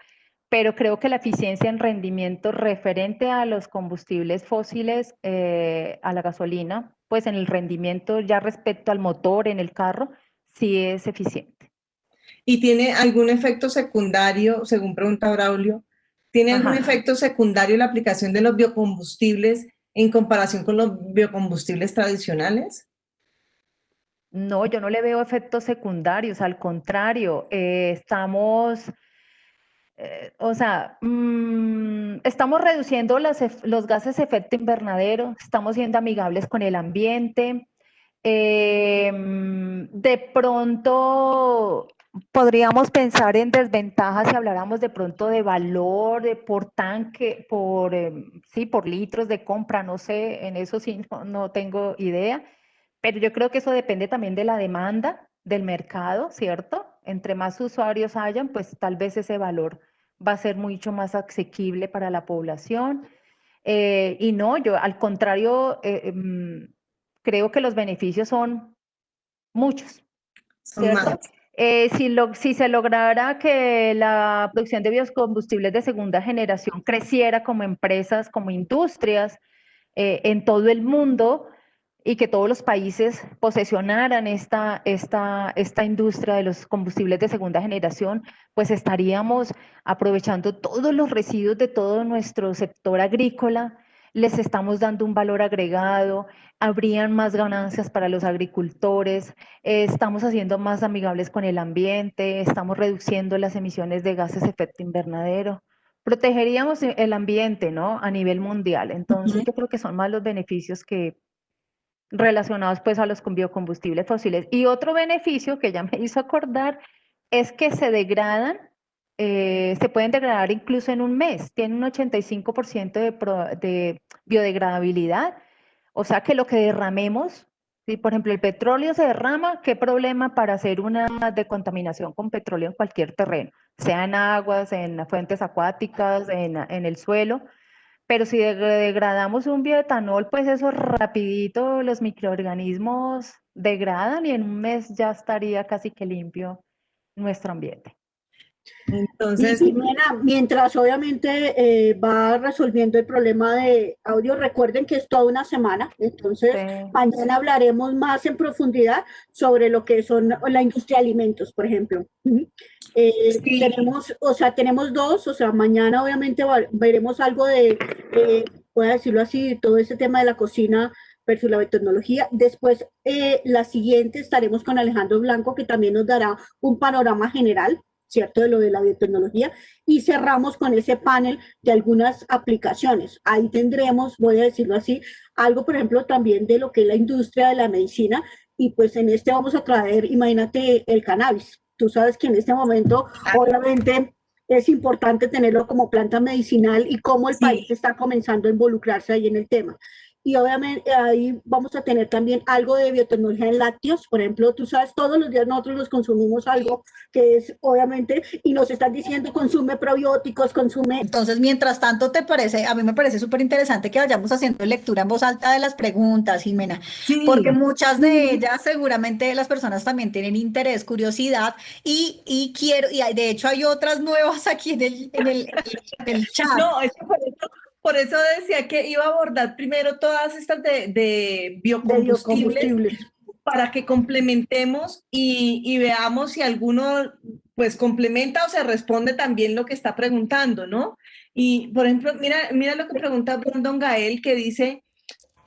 creo que la eficiencia en rendimiento referente a los combustibles fósiles, a la gasolina, pues en el rendimiento ya respecto al motor en el carro, sí es eficiente. ¿Y tiene algún efecto secundario, según pregunta Braulio, tiene algún Ajá. efecto secundario la aplicación de los biocombustibles en comparación con los biocombustibles tradicionales? No, yo no le veo efectos secundarios, al contrario, estamos, o sea, estamos reduciendo los gases de efecto invernadero, estamos siendo amigables con el ambiente. De pronto podríamos pensar en desventajas si habláramos de pronto de valor por tanque, sí, por litros de compra, no sé, en eso sí no tengo idea, pero yo creo que eso depende también de la demanda del mercado, ¿cierto? Entre más usuarios hayan, pues tal vez ese valor va a ser mucho más asequible para la población. Y no, yo al contrario, creo que los beneficios son muchos, Son más. ¿cierto? Si se lograra que la producción de biocombustibles de segunda generación creciera como empresas, como industrias en todo el mundo y que todos los países posesionaran esta industria de los combustibles de segunda generación, pues estaríamos aprovechando todos los residuos de todo nuestro sector agrícola, les estamos dando un valor agregado, habrían más ganancias para los agricultores, estamos haciendo más amigables con el ambiente, estamos reduciendo las emisiones de gases de efecto invernadero, protegeríamos el ambiente, ¿no? A nivel mundial. Entonces, yo creo que son más los beneficios que relacionados pues a los biocombustibles fósiles. Y otro beneficio que ya me hizo acordar es que se degradan, se pueden degradar incluso en un mes, tienen un 85% de biodegradabilidad, o sea que lo que derramemos, si por ejemplo el petróleo se derrama, ¿qué problema para hacer una decontaminación con petróleo en cualquier terreno? Sea en aguas, en fuentes acuáticas, en el suelo, pero si degradamos un bioetanol, pues eso rapidito los microorganismos degradan y en un mes ya estaría casi que limpio nuestro ambiente. Entonces, Jimena, mientras obviamente va resolviendo el problema de audio, recuerden que es toda una semana, entonces Sí. mañana hablaremos más en profundidad sobre lo que son la industria de alimentos, por ejemplo. sí, Tenemos, o sea, tenemos dos, o sea, mañana obviamente veremos algo de, voy a decirlo así, todo ese tema de la cocina versus la biotecnología. Después, la siguiente estaremos con Alejandro Blanco, que también nos dará un panorama general, ¿cierto? De lo de la biotecnología. Y cerramos con ese panel de algunas aplicaciones. Ahí tendremos, voy a decirlo así, algo, por ejemplo, también de lo que es la industria de la medicina. Y pues en este vamos a traer, imagínate, el cannabis. Tú sabes que en este momento, obviamente, es importante tenerlo como planta medicinal y cómo el país sí. está comenzando a involucrarse ahí en el tema. Y obviamente ahí vamos a tener también algo de biotecnología en lácteos. Por ejemplo, tú sabes, todos los días nosotros nos consumimos algo que es obviamente, y nos están diciendo consume probióticos, consume. Entonces, mientras tanto, ¿te parece? A mí me parece súper interesante que vayamos haciendo lectura en voz alta de las preguntas, Jimena, porque Sí, muchas de ellas seguramente las personas también tienen interés, curiosidad y quiero, y de hecho hay otras nuevas aquí en el chat no, es que por eso decía que iba a abordar primero todas estas de De biocombustibles biocombustibles. para que complementemos y veamos si alguno pues complementa o se responde también lo que está preguntando, ¿no? Y por ejemplo, mira lo que pregunta Brandon Gael, que dice,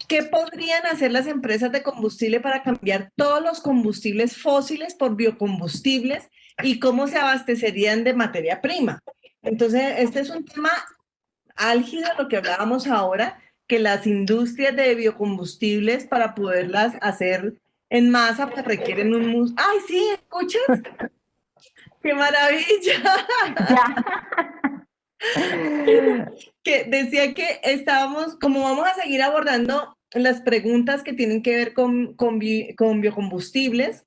¿qué podrían hacer las empresas de combustible para cambiar todos los combustibles fósiles por biocombustibles y cómo se abastecerían de materia prima? Entonces, este es un tema álgido, lo que hablábamos ahora, que las industrias de biocombustibles para poderlas hacer en masa, pues requieren un ¡Ay, sí! ¿Escuchas? ¡Qué maravilla! Ya. Que decía que estábamos, como vamos a seguir abordando las preguntas que tienen que ver con biocombustibles,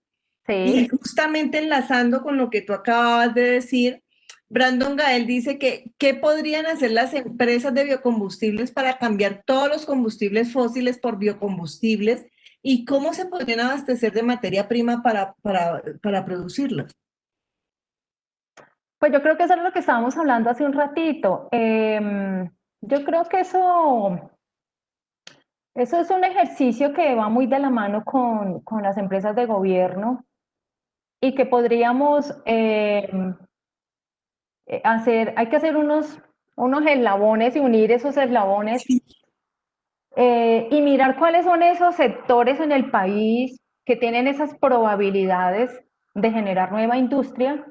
y Sí. justamente enlazando con lo que tú acabas de decir, Brandon Gael dice que ¿qué podrían hacer las empresas de biocombustibles para cambiar todos los combustibles fósiles por biocombustibles y cómo se podrían abastecer de materia prima para producirlos? Pues yo creo que eso es lo que estábamos hablando hace un ratito. Yo creo que eso es un ejercicio que va muy de la mano con las empresas de gobierno. y que podríamos hay que hacer unos eslabones y unir esos eslabones y mirar cuáles son esos sectores en el país que tienen esas probabilidades de generar nueva industria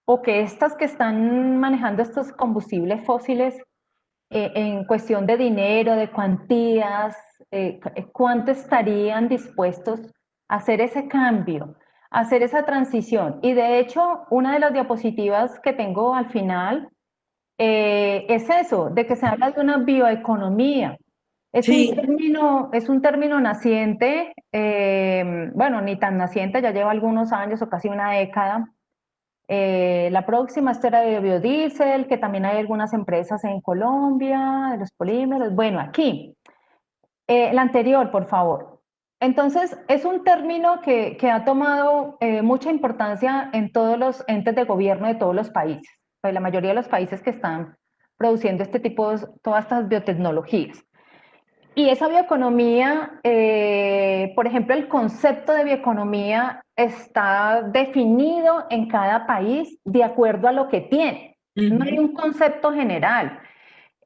o que estas que están manejando estos combustibles fósiles en cuestión de dinero, de cuantías, cuánto estarían dispuestos a hacer ese cambio, a hacer esa transición. Y de hecho, una de las diapositivas que tengo al final es eso, de que se habla de una bioeconomía. Sí, Es un término naciente, bueno, ni tan naciente, ya lleva algunos años o casi una década. La próxima esta era de biodiesel, que también hay algunas empresas en Colombia, de los polímeros. Bueno, aquí, la anterior, por favor. Entonces, es un término que ha tomado mucha importancia en todos los entes de gobierno de todos los países, pues la mayoría de los países que están produciendo este tipo de, todas estas biotecnologías. Y esa bioeconomía, por ejemplo, el concepto de bioeconomía está definido en cada país de acuerdo a lo que tiene. No hay un concepto general.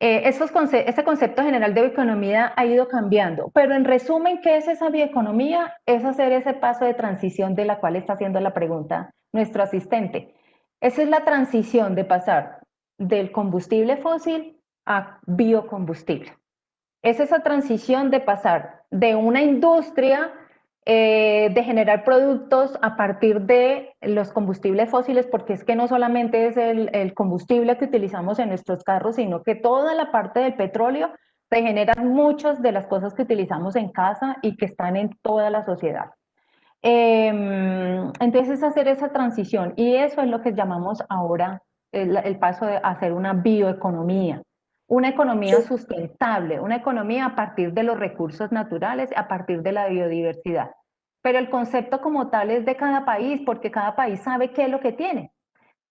Ese concepto general de bioeconomía ha ido cambiando, pero en resumen, ¿qué es esa bioeconomía? Es hacer ese paso de transición de la cual está haciendo la pregunta nuestro asistente. Esa es la transición de pasar del combustible fósil a biocombustible. Es esa transición de pasar de una industria de generar productos a partir de los combustibles fósiles, porque es que no solamente es el combustible que utilizamos en nuestros carros, sino que toda la parte del petróleo se generan muchas de las cosas que utilizamos en casa y que están en toda la sociedad. Entonces es hacer esa transición y eso es lo que llamamos ahora el paso de hacer una economía sustentable, una economía a partir de los recursos naturales, a partir de la biodiversidad. Pero el concepto como tal es de cada país, porque cada país sabe qué es lo que tiene,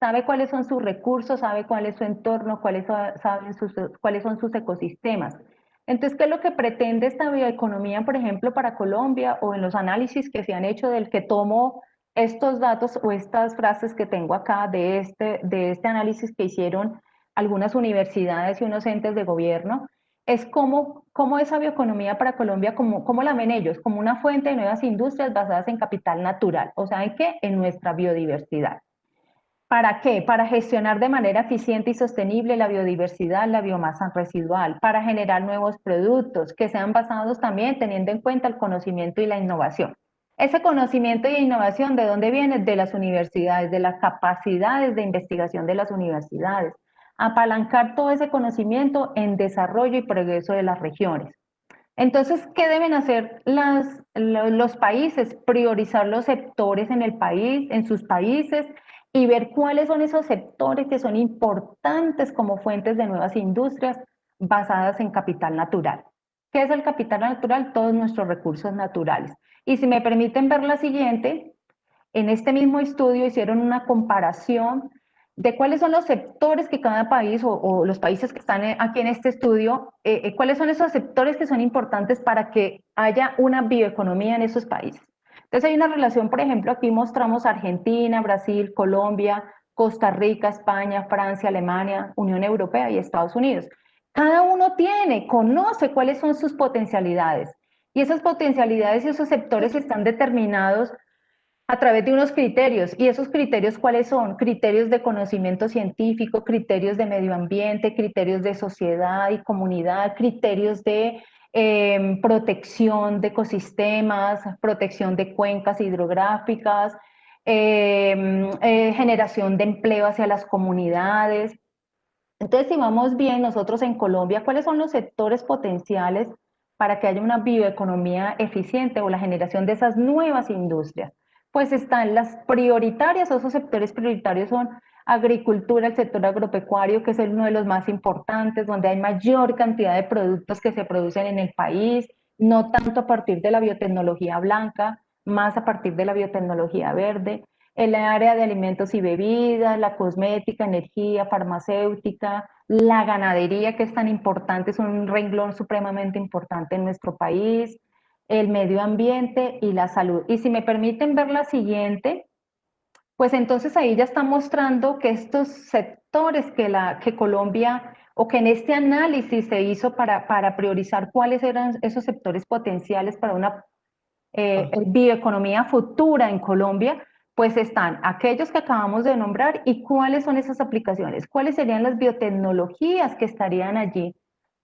sabe cuáles son sus recursos, sabe cuál es su entorno, cuáles son sus ecosistemas. Entonces, ¿qué es lo que pretende esta bioeconomía, por ejemplo, para Colombia o en los análisis que se han hecho del que tomo estos datos o estas frases que tengo acá de este análisis que hicieron algunas universidades y unos entes de gobierno? Es cómo esa bioeconomía para Colombia, cómo la ven ellos, como una fuente de nuevas industrias basadas en capital natural, o sea, ¿en qué? En nuestra biodiversidad. ¿Para qué? Para gestionar de manera eficiente y sostenible la biodiversidad, la biomasa residual, para generar nuevos productos que sean basados también teniendo en cuenta el conocimiento y la innovación. Ese conocimiento y innovación, ¿de dónde viene? De las universidades, de las capacidades de investigación de las universidades. Apalancar todo ese conocimiento en desarrollo y progreso de las regiones. Entonces, ¿qué deben hacer los países? Priorizar los sectores en el país, en sus países, y ver cuáles son esos sectores que son importantes como fuentes de nuevas industrias basadas en capital natural. ¿Qué es el capital natural? Todos nuestros recursos naturales. Y si me permiten ver la siguiente, en este mismo estudio hicieron una comparación de cuáles son los sectores que cada país o los países que están aquí en este estudio, cuáles son esos sectores que son importantes para que haya una bioeconomía en esos países. Entonces hay una relación, por ejemplo, aquí mostramos Argentina, Brasil, Colombia, Costa Rica, España, Francia, Alemania, Unión Europea y Estados Unidos. Cada uno conoce cuáles son sus potencialidades y esas potencialidades y esos sectores están determinados a través de unos criterios. ¿Y esos criterios cuáles son? Criterios de conocimiento científico, criterios de medio ambiente, criterios de sociedad y comunidad, criterios de protección de ecosistemas, protección de cuencas hidrográficas, generación de empleo hacia las comunidades. Entonces, si vamos bien, nosotros en Colombia, ¿cuáles son los sectores potenciales para que haya una bioeconomía eficiente o la generación de esas nuevas industrias? Pues están las prioritarias, esos sectores prioritarios son agricultura, el sector agropecuario, que es uno de los más importantes, donde hay mayor cantidad de productos que se producen en el país, no tanto a partir de la biotecnología blanca, más a partir de la biotecnología verde, el área de alimentos y bebidas, la cosmética, energía, farmacéutica, la ganadería, que es tan importante, es un renglón supremamente importante en nuestro país, el medio ambiente y la salud. Y si me permiten ver la siguiente, pues entonces ahí ya está mostrando que estos sectores que Colombia, o que en este análisis se hizo para priorizar cuáles eran esos sectores potenciales para una bioeconomía futura en Colombia, pues están aquellos que acabamos de nombrar y cuáles son esas aplicaciones, cuáles serían las biotecnologías que estarían allí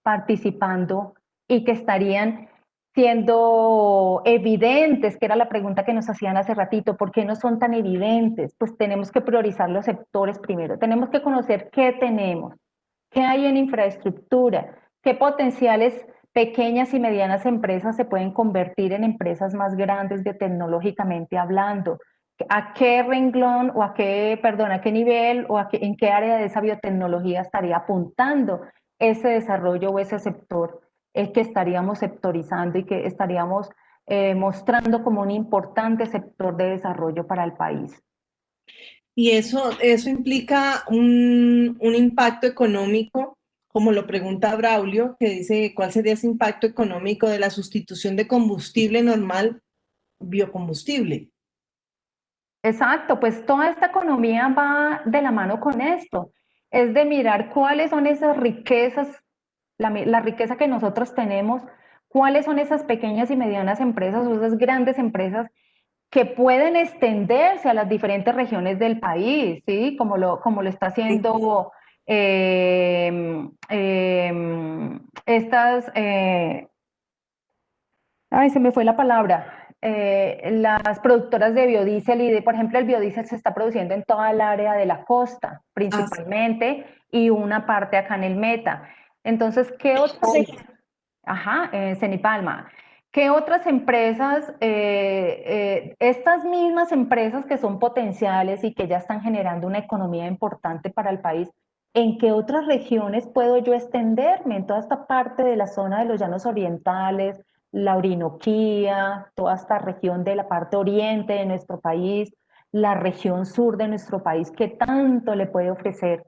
participando y que estarían siendo evidentes, que era la pregunta que nos hacían hace ratito, ¿por qué no son tan evidentes? Pues tenemos que priorizar los sectores primero, tenemos que conocer qué tenemos, qué hay en infraestructura, qué potenciales pequeñas y medianas empresas se pueden convertir en empresas más grandes biotecnológicamente hablando, a qué renglón o a qué, perdón, a qué nivel o en qué área de esa biotecnología estaría apuntando ese desarrollo o ese sector que estaríamos sectorizando y que estaríamos mostrando como un importante sector de desarrollo para el país. Y eso implica un impacto económico, como lo pregunta Braulio, que dice cuál sería ese impacto económico de la sustitución de combustible normal biocombustible. Exacto, pues toda esta economía va de la mano con esto, es de mirar cuáles son esas riquezas, la riqueza que nosotros tenemos, cuáles son esas pequeñas y medianas empresas o esas grandes empresas que pueden extenderse a las diferentes regiones del país, ¿sí? Como lo está haciendo estas, ay, se me fue la palabra, las productoras de biodiesel y por ejemplo, el biodiesel se está produciendo en toda el área de la costa, principalmente, y una parte acá en el Meta. Entonces, ¿qué otras? Ajá, Cenipalma. ¿Qué otras empresas, estas mismas empresas que son potenciales y que ya están generando una economía importante para el país, en qué otras regiones puedo yo extenderme? En toda esta parte de la zona de los llanos orientales, la Orinoquía, toda esta región de la parte oriente de nuestro país, la región sur de nuestro país, ¿qué tanto le puede ofrecer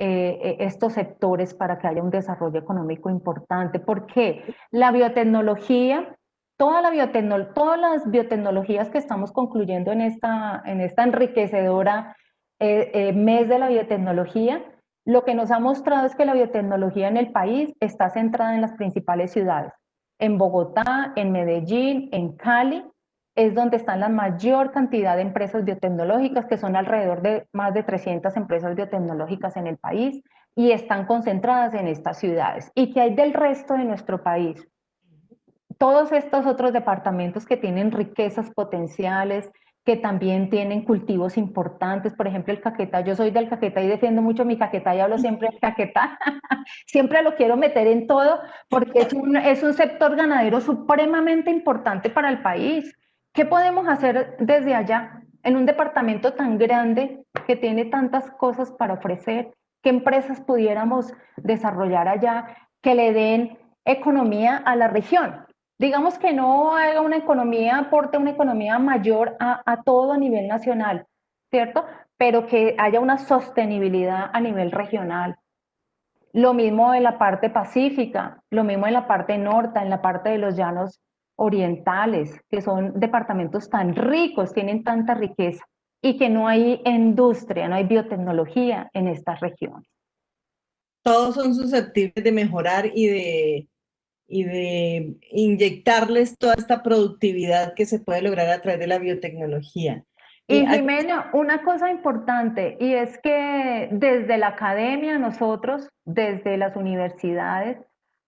estos sectores para que haya un desarrollo económico importante? Porque la biotecnología, todas las biotecnologías que estamos concluyendo en esta enriquecedora mes de la biotecnología, lo que nos ha mostrado es que la biotecnología en el país está centrada en las principales ciudades, en Bogotá, en Medellín, en Cali, es donde están la mayor cantidad de empresas biotecnológicas, que son alrededor de más de 300 empresas biotecnológicas en el país, y están concentradas en estas ciudades. ¿Y qué hay del resto de nuestro país? Todos estos otros departamentos que tienen riquezas potenciales, que también tienen cultivos importantes, por ejemplo el Caquetá, yo soy del Caquetá y defiendo mucho mi Caquetá y hablo siempre del Caquetá, siempre lo quiero meter en todo porque es un sector ganadero supremamente importante para el país. ¿Qué podemos hacer desde allá, en un departamento tan grande que tiene tantas cosas para ofrecer? ¿Qué empresas pudiéramos desarrollar allá que le den economía a la región? Digamos que no haga una economía, aporte una economía mayor a todo a nivel nacional, ¿cierto? Pero que haya una sostenibilidad a nivel regional. Lo mismo en la parte pacífica, lo mismo en la parte norte, en la parte de los llanos orientales, que son departamentos tan ricos, tienen tanta riqueza, y que no hay industria, no hay biotecnología en estas regiones. Todos son susceptibles de mejorar y de inyectarles toda esta productividad que se puede lograr a través de la biotecnología. Y Jimena, una cosa importante, y es que desde la academia nosotros, desde las universidades,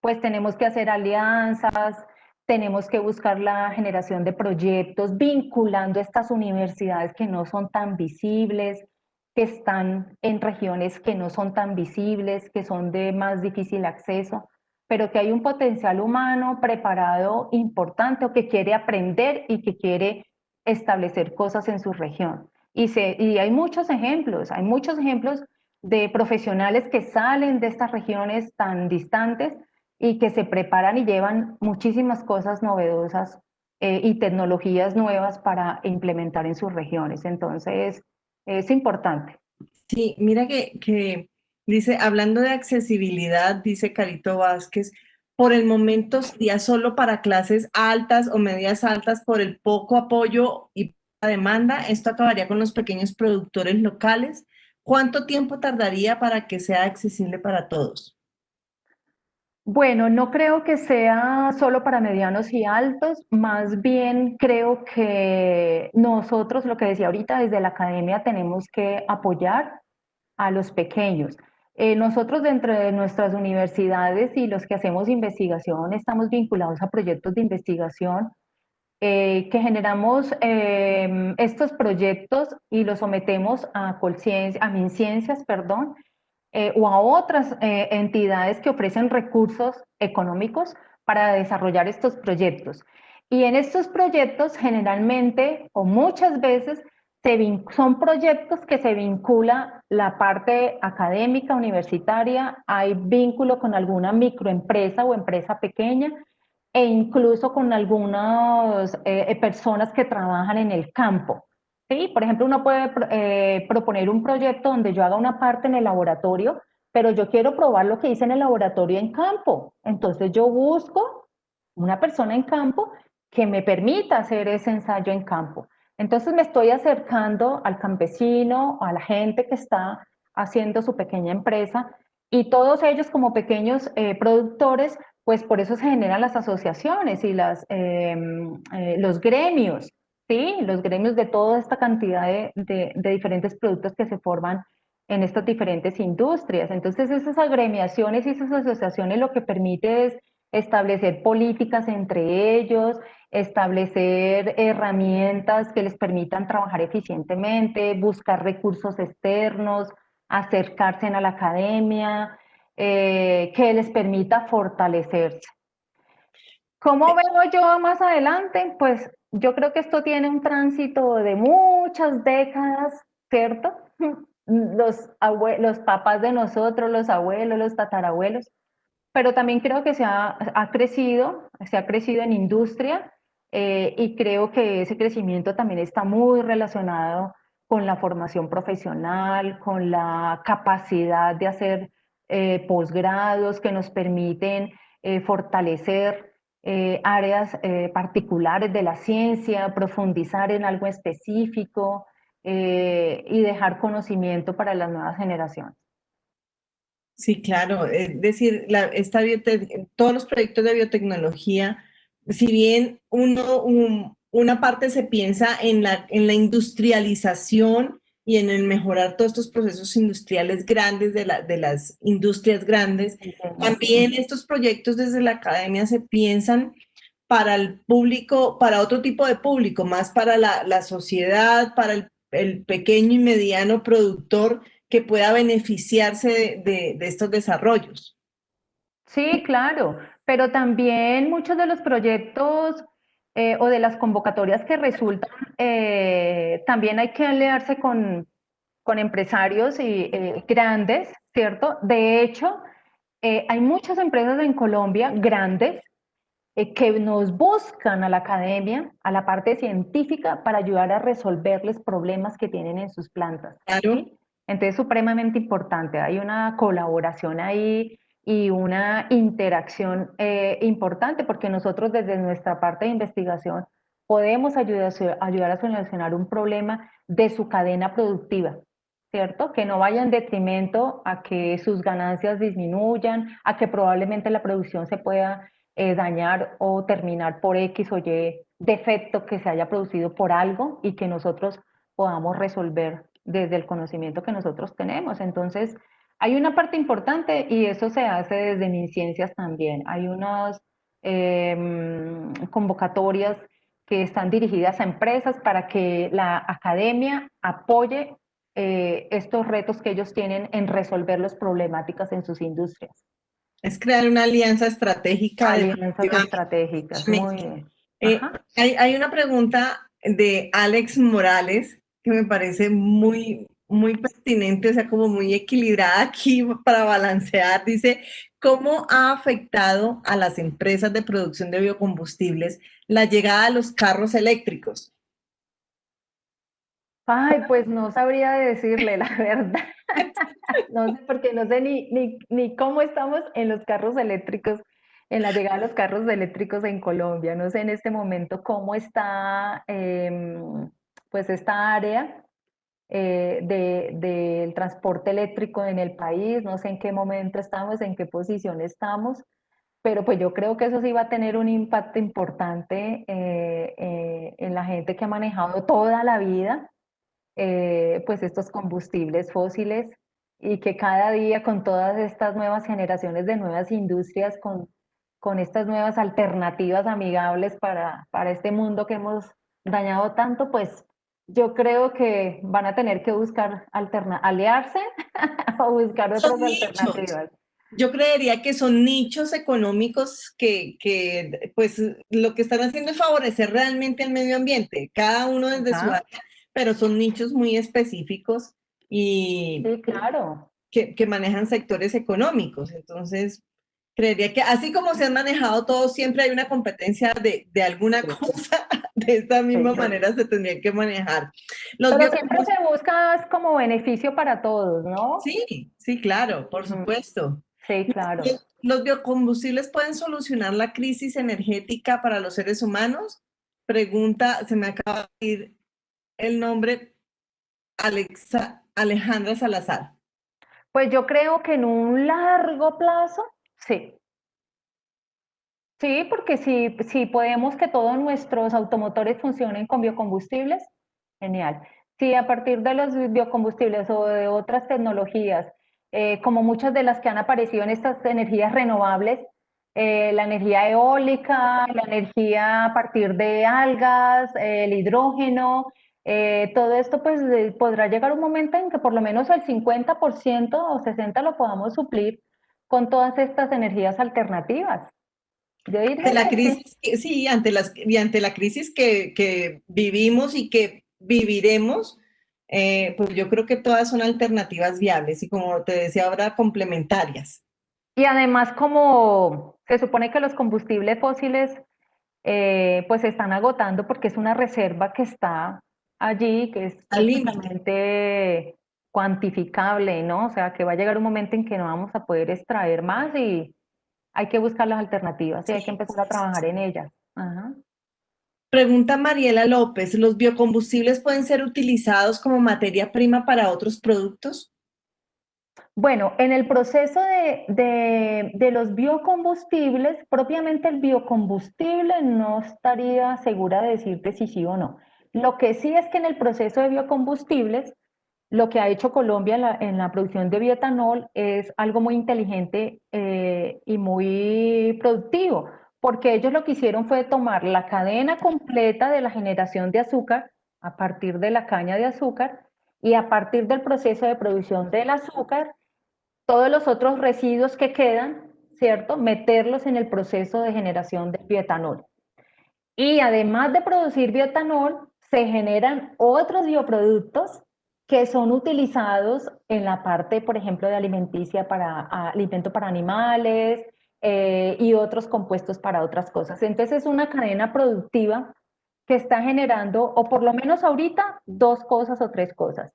pues tenemos que hacer alianzas, tenemos que buscar la generación de proyectos vinculando estas universidades que no son tan visibles, que están en regiones que no son tan visibles, que son de más difícil acceso, pero que hay un potencial humano preparado importante o que quiere aprender y que quiere establecer cosas en su región. Y hay muchos ejemplos de profesionales que salen de estas regiones tan distantes y que se preparan y llevan muchísimas cosas novedosas y tecnologías nuevas para implementar en sus regiones. Entonces, es importante. Sí, mira que dice, hablando de accesibilidad, dice Carito Vázquez, por el momento sería solo para clases altas o medias altas por el poco apoyo y demanda, esto acabaría con los pequeños productores locales. ¿Cuánto tiempo tardaría para que sea accesible para todos? Bueno, no creo que sea solo para medianos y altos, más bien creo que nosotros, lo que decía ahorita, desde la academia tenemos que apoyar a los pequeños. Nosotros dentro de nuestras universidades y los que hacemos investigación estamos vinculados a proyectos de investigación que generamos estos proyectos y los sometemos a Colciencia, a MinCiencias, perdón, o a otras entidades que ofrecen recursos económicos para desarrollar estos proyectos. Y en estos proyectos generalmente o muchas veces son proyectos que se vincula la parte académica, universitaria, hay vínculo con alguna microempresa o empresa pequeña e incluso con algunas personas que trabajan en el campo. ¿Sí? Por ejemplo, uno puede proponer un proyecto donde yo haga una parte en el laboratorio, pero yo quiero probar lo que hice en el laboratorio en campo. Entonces yo busco una persona en campo que me permita hacer ese ensayo en campo. Entonces me estoy acercando al campesino, a la gente que está haciendo su pequeña empresa y todos ellos como pequeños productores, pues por eso se generan las asociaciones y los gremios, ¿sí? Los gremios de toda esta cantidad de diferentes productos que se forman en estas diferentes industrias. Entonces esas agremiaciones y esas asociaciones lo que permite es establecer políticas entre ellos, establecer herramientas que les permitan trabajar eficientemente, buscar recursos externos, acercarse a la academia, que les permita fortalecerse. ¿Cómo veo yo más adelante? Pues yo creo que esto tiene un tránsito de muchas décadas, ¿cierto? Los papás de nosotros, los abuelos, los tatarabuelos, pero también creo que se ha crecido en industria y creo que ese crecimiento también está muy relacionado con la formación profesional, con la capacidad de hacer posgrados que nos permiten fortalecer áreas particulares de la ciencia, profundizar en algo específico y dejar conocimiento para las nuevas generaciones. Sí, claro. Es decir, todos los proyectos de biotecnología, si bien una parte se piensa en la industrialización y en el mejorar todos estos procesos industriales grandes de las industrias grandes, también estos proyectos desde la academia se piensan para el público, para otro tipo de público, más para la sociedad, para el pequeño y mediano productor que pueda beneficiarse de estos desarrollos. Sí, claro, pero también muchos de los proyectos o de las convocatorias que resultan, también hay que aliarse con empresarios grandes, ¿cierto? De hecho, hay muchas empresas en Colombia grandes que nos buscan a la academia, a la parte científica, para ayudar a resolverles problemas que tienen en sus plantas. Claro. ¿Sí? Entonces, supremamente importante. Hay una colaboración ahí y una interacción importante porque nosotros desde nuestra parte de investigación podemos ayudar a solucionar un problema de su cadena productiva, ¿cierto? Que no vaya en detrimento a que sus ganancias disminuyan, a que probablemente la producción se pueda dañar o terminar por X o Y defecto que se haya producido por algo y que nosotros podamos resolver desde el conocimiento que nosotros tenemos. Entonces, hay una parte importante y eso se hace desde MinCiencias también. Hay unas convocatorias que están dirigidas a empresas para que la academia apoye estos retos que ellos tienen en resolver las problemáticas en sus industrias. Es crear una alianza estratégica. Alianzas estratégicas, muy bien. Ajá. Hay una pregunta de Alex Morales que me parece muy pertinente, o sea, como muy equilibrada aquí para balancear. Dice, ¿cómo ha afectado a las empresas de producción de biocombustibles la llegada de los carros eléctricos? Ay, pues no sabría decirle la verdad. No sé, porque no sé ni cómo estamos en los carros eléctricos, en la llegada de los carros eléctricos en Colombia. No sé en este momento cómo está pues esta área del transporte eléctrico en el país. No sé en qué momento estamos, en qué posición estamos, pero pues yo creo que eso sí va a tener un impacto importante en la gente que ha manejado toda la vida pues estos combustibles fósiles y que cada día con todas estas nuevas generaciones de nuevas industrias, con estas nuevas alternativas amigables para este mundo que hemos dañado tanto, pues yo creo que van a tener que buscar aliarse o buscar Son otras nichos. alternativas. Yo creería que son nichos económicos pues lo que están haciendo es favorecer realmente el medio ambiente, cada uno desde su Ajá. área, pero son nichos muy específicos y Sí, claro. que manejan sectores económicos. Entonces, creería que así como se han manejado todos, siempre hay una competencia de alguna Sí, cosa, de esta sí. misma manera se tendría que manejar. Los Pero siempre biocombustibles, se busca es como beneficio para todos, ¿no? sí, sí, claro, por Ujú. supuesto. Sí, claro. ¿Los biocombustibles pueden solucionar la crisis energética para los seres humanos? Pregunta, se me acaba de ir el nombre, Alejandra Salazar. Pues yo creo que en un largo plazo, sí. Sí, porque si podemos que todos nuestros automotores funcionen con biocombustibles, genial. Si a partir de los biocombustibles o de otras tecnologías, como muchas de las que han aparecido en estas energías renovables, la energía eólica, la energía a partir de algas, el hidrógeno, todo esto pues podrá llegar un momento en que por lo menos el 50% o 60% lo podamos suplir con todas estas energías alternativas. Yo Ante diría la que sí. crisis, sí, ante la crisis que vivimos y que viviremos, pues yo creo que todas son alternativas viables y como te decía ahora, complementarias. Y además, como se supone que los combustibles fósiles pues se están agotando porque es una reserva que está allí, que es Al límite. prácticamente cuantificable, ¿no? O sea, que va a llegar un momento en que no vamos a poder extraer más y hay que buscar las alternativas y hay que empezar a trabajar en ellas. Ajá. Pregunta Mariela López, ¿los biocombustibles pueden ser utilizados como materia prima para otros productos? Bueno, en el proceso de los biocombustibles, propiamente el biocombustible no estaría segura de decirte si sí o no. Lo que sí es que en el proceso de biocombustibles, lo que ha hecho Colombia en la producción de bioetanol es algo muy inteligente y muy productivo, porque ellos lo que hicieron fue tomar la cadena completa de la generación de azúcar a partir de la caña de azúcar y a partir del proceso de producción del azúcar todos los otros residuos que quedan, ¿cierto? Meterlos en el proceso de generación de bioetanol. Y además de producir bioetanol, se generan otros bioproductos que son utilizados en la parte, por ejemplo, de alimenticia para alimento para animales y otros compuestos para otras cosas. Entonces es una cadena productiva que está generando, o por lo menos ahorita, dos cosas o tres cosas.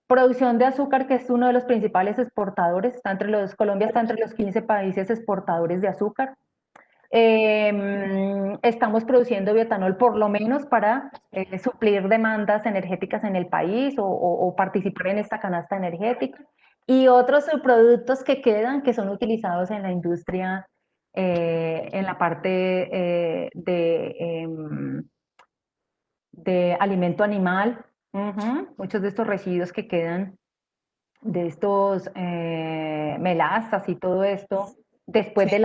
Producción de azúcar, que es uno de los principales exportadores, Colombia está entre los 15 países exportadores de azúcar. Estamos produciendo bioetanol por lo menos para suplir demandas energéticas en el país o participar en esta canasta energética. Y otros subproductos que quedan, que son utilizados en la industria, en la parte de alimento animal. Muchos de estos residuos que quedan de estos melastas y todo esto, después Sí. de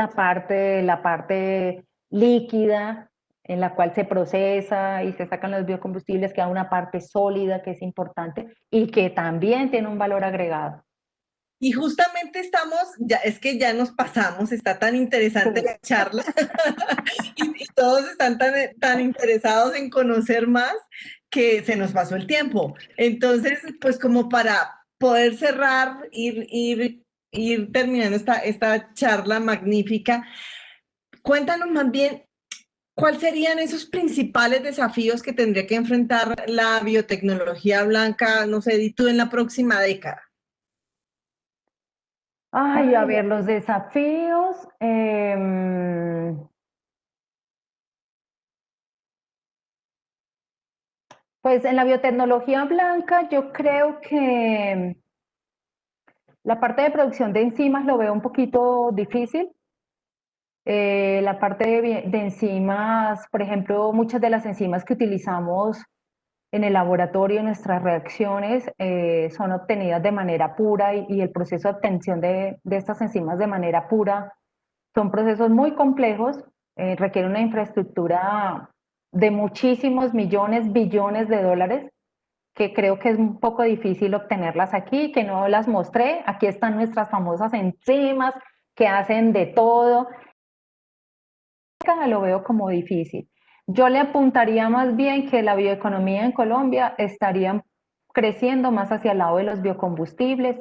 la parte líquida en la cual se procesa y se sacan los biocombustibles, queda una parte sólida que es importante y que también tiene un valor agregado. Y justamente estamos, ya es que ya nos pasamos, está tan interesante Sí. la charla y todos están tan interesados en conocer más que se nos pasó el tiempo. Entonces, pues como para poder cerrar, ir terminando esta charla magnífica, cuéntanos más bien, ¿cuáles serían esos principales desafíos que tendría que enfrentar la biotecnología blanca, no sé, di tú en la próxima década? Ay, a ver, los desafíos. Pues en la biotecnología blanca yo creo que la parte de producción de enzimas lo veo un poquito difícil. La parte de enzimas, por ejemplo, muchas de las enzimas que utilizamos en el laboratorio, en nuestras reacciones, son obtenidas de manera pura y el proceso de obtención de estas enzimas de manera pura son procesos muy complejos, requiere una infraestructura de muchísimos millones, billones de dólares, que creo que es un poco difícil obtenerlas aquí, que no las mostré. Aquí están nuestras famosas enzimas que hacen de todo. Lo veo como difícil. Yo le apuntaría más bien que la bioeconomía en Colombia estaría creciendo más hacia el lado de los biocombustibles,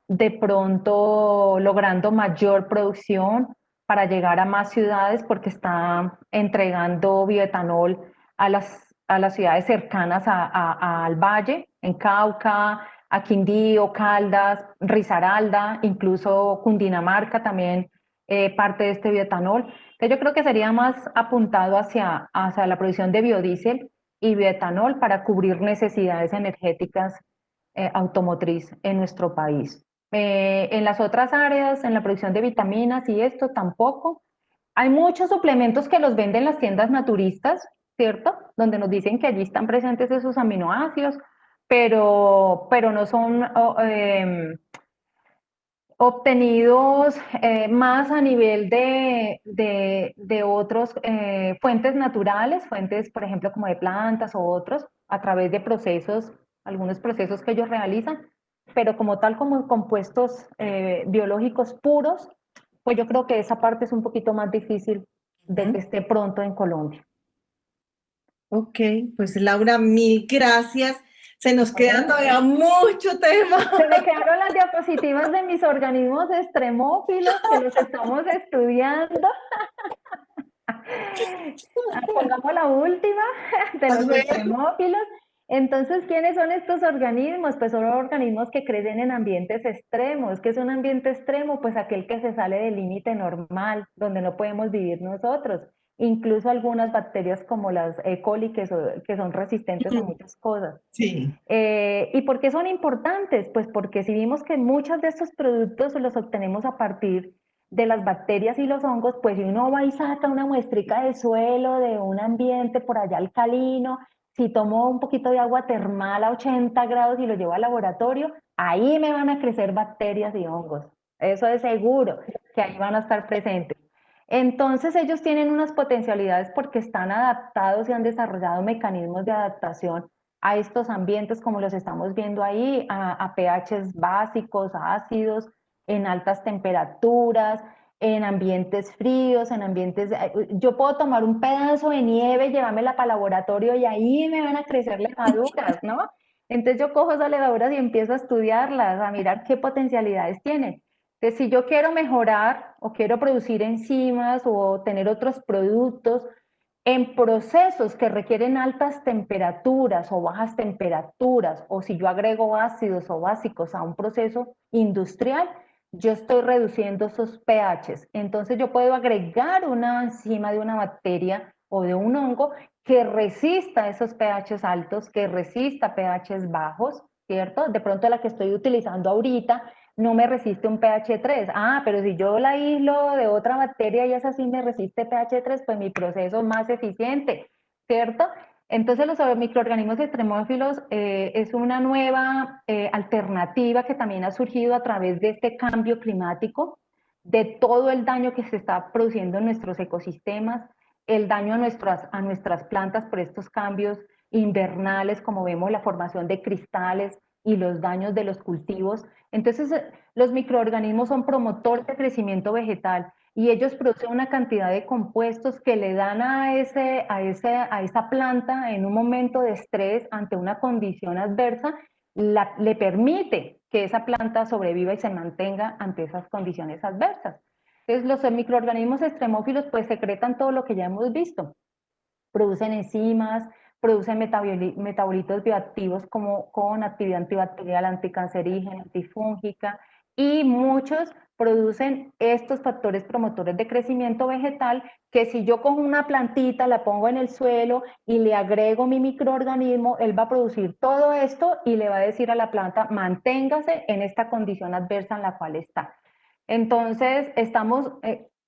de pronto logrando mayor producción para llegar a más ciudades porque está entregando bioetanol a las ciudades cercanas al valle, en Cauca, a Quindío, Caldas, Risaralda, incluso Cundinamarca también parte de este bioetanol. Entonces yo creo que sería más apuntado hacia la producción de biodiesel y bioetanol para cubrir necesidades energéticas automotriz en nuestro país. En las otras áreas, en la producción de vitaminas y esto tampoco. Hay muchos suplementos que los venden las tiendas naturistas, ¿cierto? Donde nos dicen que allí están presentes esos aminoácidos, pero no son obtenidos más a nivel de otros fuentes naturales, fuentes, por ejemplo, como de plantas o otros, a través de procesos, algunos procesos que ellos realizan, pero como tal, como compuestos biológicos puros, pues yo creo que esa parte es un poquito más difícil de que esté pronto en Colombia. Ok, pues Laura, mil gracias. Se nos queda todavía mucho tema. Se me quedaron las diapositivas de mis organismos extremófilos que los estamos estudiando. Pongamos la última de A los ver. extremófilos. Entonces, ¿quiénes son estos organismos? Pues son organismos que crecen en ambientes extremos. ¿Qué es un ambiente extremo? Pues aquel que se sale del límite normal, donde no podemos vivir nosotros. Incluso algunas bacterias como las E. coli que son resistentes a muchas cosas. Sí. ¿Y por qué son importantes? Pues porque si vimos que muchos de estos productos los obtenemos a partir de las bacterias y los hongos, pues si uno va y saca una muestrica de suelo, de un ambiente por allá alcalino, si tomo un poquito de agua termal a 80 grados y lo llevo al laboratorio, ahí me van a crecer bacterias y hongos. Eso es seguro, que ahí van a estar presentes. Entonces ellos tienen unas potencialidades porque están adaptados y han desarrollado mecanismos de adaptación a estos ambientes como los estamos viendo ahí, a pHs básicos, ácidos, en altas temperaturas, en ambientes fríos, en ambientes... Yo puedo tomar un pedazo de nieve, llevármela para el laboratorio y ahí me van a crecer levaduras, ¿no? Entonces yo cojo esas levaduras y empiezo a estudiarlas, a mirar qué potencialidades tienen. Entonces, si yo quiero mejorar o quiero producir enzimas o tener otros productos en procesos que requieren altas temperaturas o bajas temperaturas, o si yo agrego ácidos o básicos a un proceso industrial, yo estoy reduciendo esos pHs. Entonces yo puedo agregar una enzima de una bacteria o de un hongo que resista esos pHs altos, que resista pHs bajos, ¿cierto? De pronto la que estoy utilizando ahorita no me resiste un pH 3. Ah, pero si yo la aíslo de otra bacteria y esa sí me resiste pH 3, pues mi proceso es más eficiente, ¿cierto? Entonces los microorganismos extremófilos es una nueva alternativa que también ha surgido a través de este cambio climático, de todo el daño que se está produciendo en nuestros ecosistemas, el daño a nuestras plantas por estos cambios invernales, como vemos la formación de cristales y los daños de los cultivos. Entonces, los microorganismos son promotores de crecimiento vegetal y ellos producen una cantidad de compuestos que le dan a esa planta en un momento de estrés ante una condición adversa, le permite que esa planta sobreviva y se mantenga ante esas condiciones adversas. Entonces, los microorganismos extremófilos pues secretan todo lo que ya hemos visto. Producen enzimas, producen metabolitos bioactivos como con actividad antibacterial, anticancerígena, antifúngica, y muchos producen estos factores promotores de crecimiento vegetal que si yo cojo una plantita, la pongo en el suelo y le agrego mi microorganismo, él va a producir todo esto y le va a decir a la planta, manténgase en esta condición adversa en la cual está. Entonces, estamos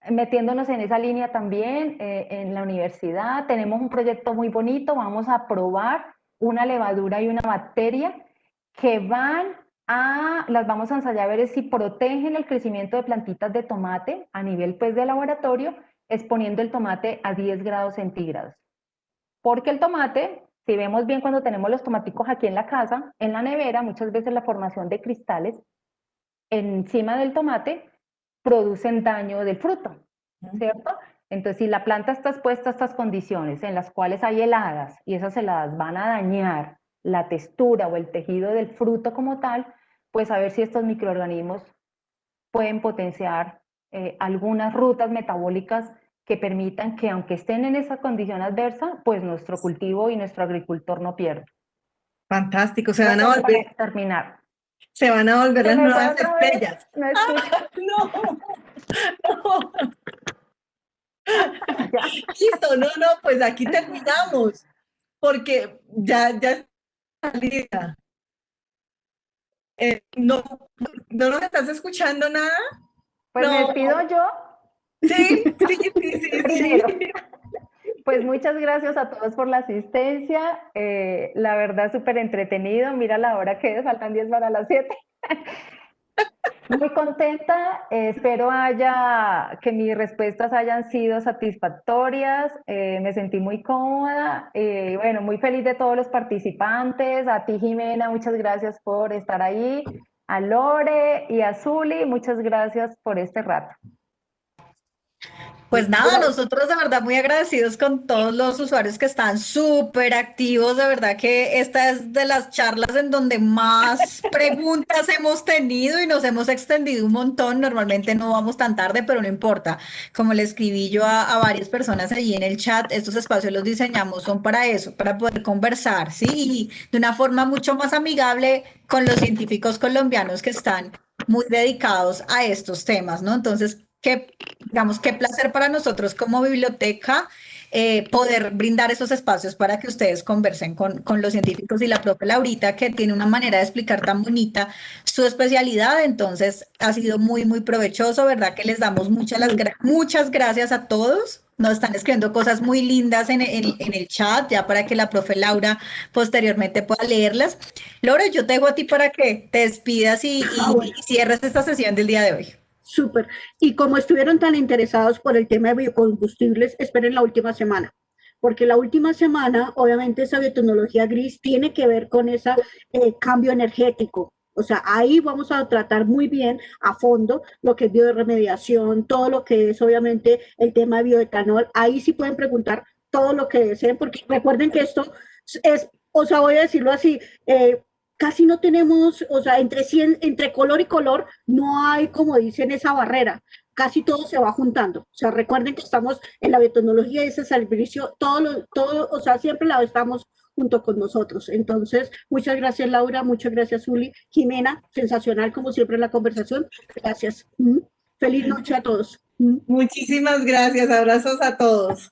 metiéndonos en esa línea también en la universidad. Tenemos un proyecto muy bonito, vamos a probar una levadura y una bacteria que las vamos a ensayar a ver si protegen el crecimiento de plantitas de tomate a nivel pues de laboratorio, exponiendo el tomate a 10 grados centígrados. Porque el tomate, si vemos bien cuando tenemos los tomaticos aquí en la casa, en la nevera, muchas veces la formación de cristales encima del tomate producen daño del fruto, ¿cierto? Entonces, si la planta está expuesta a estas condiciones en las cuales hay heladas y esas heladas van a dañar la textura o el tejido del fruto como tal, pues a ver si estos microorganismos pueden potenciar algunas rutas metabólicas que permitan que, aunque estén en esa condición adversa, pues nuestro cultivo y nuestro agricultor no pierda. Fantástico, se van a volver. Para terminar. Se van a volver las nuevas estrellas. No escucho. No. Listo, no, pues aquí terminamos, porque ya está lista. ¿No nos estás escuchando nada? Pues no. Me despido yo. Sí. Primero. Pues muchas gracias a todos por la asistencia. La verdad, súper entretenido. Mira la hora que es, faltan 10 para las 7. Muy contenta. Espero que mis respuestas hayan sido satisfactorias. Me sentí muy cómoda. Bueno, muy feliz de todos los participantes. A ti, Jimena, muchas gracias por estar ahí. A Lore y a Zuli, muchas gracias por este rato. Pues nada, nosotros de verdad muy agradecidos con todos los usuarios que están súper activos, de verdad que esta es de las charlas en donde más preguntas hemos tenido y nos hemos extendido un montón, normalmente no vamos tan tarde, pero no importa, como le escribí yo a varias personas allí en el chat, estos espacios los diseñamos, son para eso, para poder conversar, ¿sí? Y de una forma mucho más amigable con los científicos colombianos que están muy dedicados a estos temas, ¿no? Entonces, qué placer para nosotros como biblioteca poder brindar esos espacios para que ustedes conversen con los científicos y la profe Laurita, que tiene una manera de explicar tan bonita su especialidad. Entonces, ha sido muy, muy provechoso, ¿verdad? Que les damos muchas gracias a todos. Nos están escribiendo cosas muy lindas en el chat, ya para que la profe Laura posteriormente pueda leerlas. Lore, yo te dejo a ti para que te despidas y cierres esta sesión del día de hoy. Súper. Y como estuvieron tan interesados por el tema de biocombustibles, esperen la última semana, porque la última semana, obviamente, esa biotecnología gris tiene que ver con ese cambio energético. O sea, ahí vamos a tratar muy bien a fondo lo que es bioremediación, todo lo que es, obviamente, el tema de bioetanol. Ahí sí pueden preguntar todo lo que deseen, porque recuerden que esto es, o sea, voy a decirlo así, casi no tenemos, o sea, entre color y color no hay, como dicen, esa barrera. Casi todo se va juntando. O sea, recuerden que estamos en la biotecnología y ese servicio, todo, o sea, siempre la estamos junto con nosotros. Entonces, muchas gracias, Laura, muchas gracias, Zuli. Jimena, sensacional como siempre la conversación. Gracias. Feliz noche a todos. Muchísimas gracias, abrazos a todos.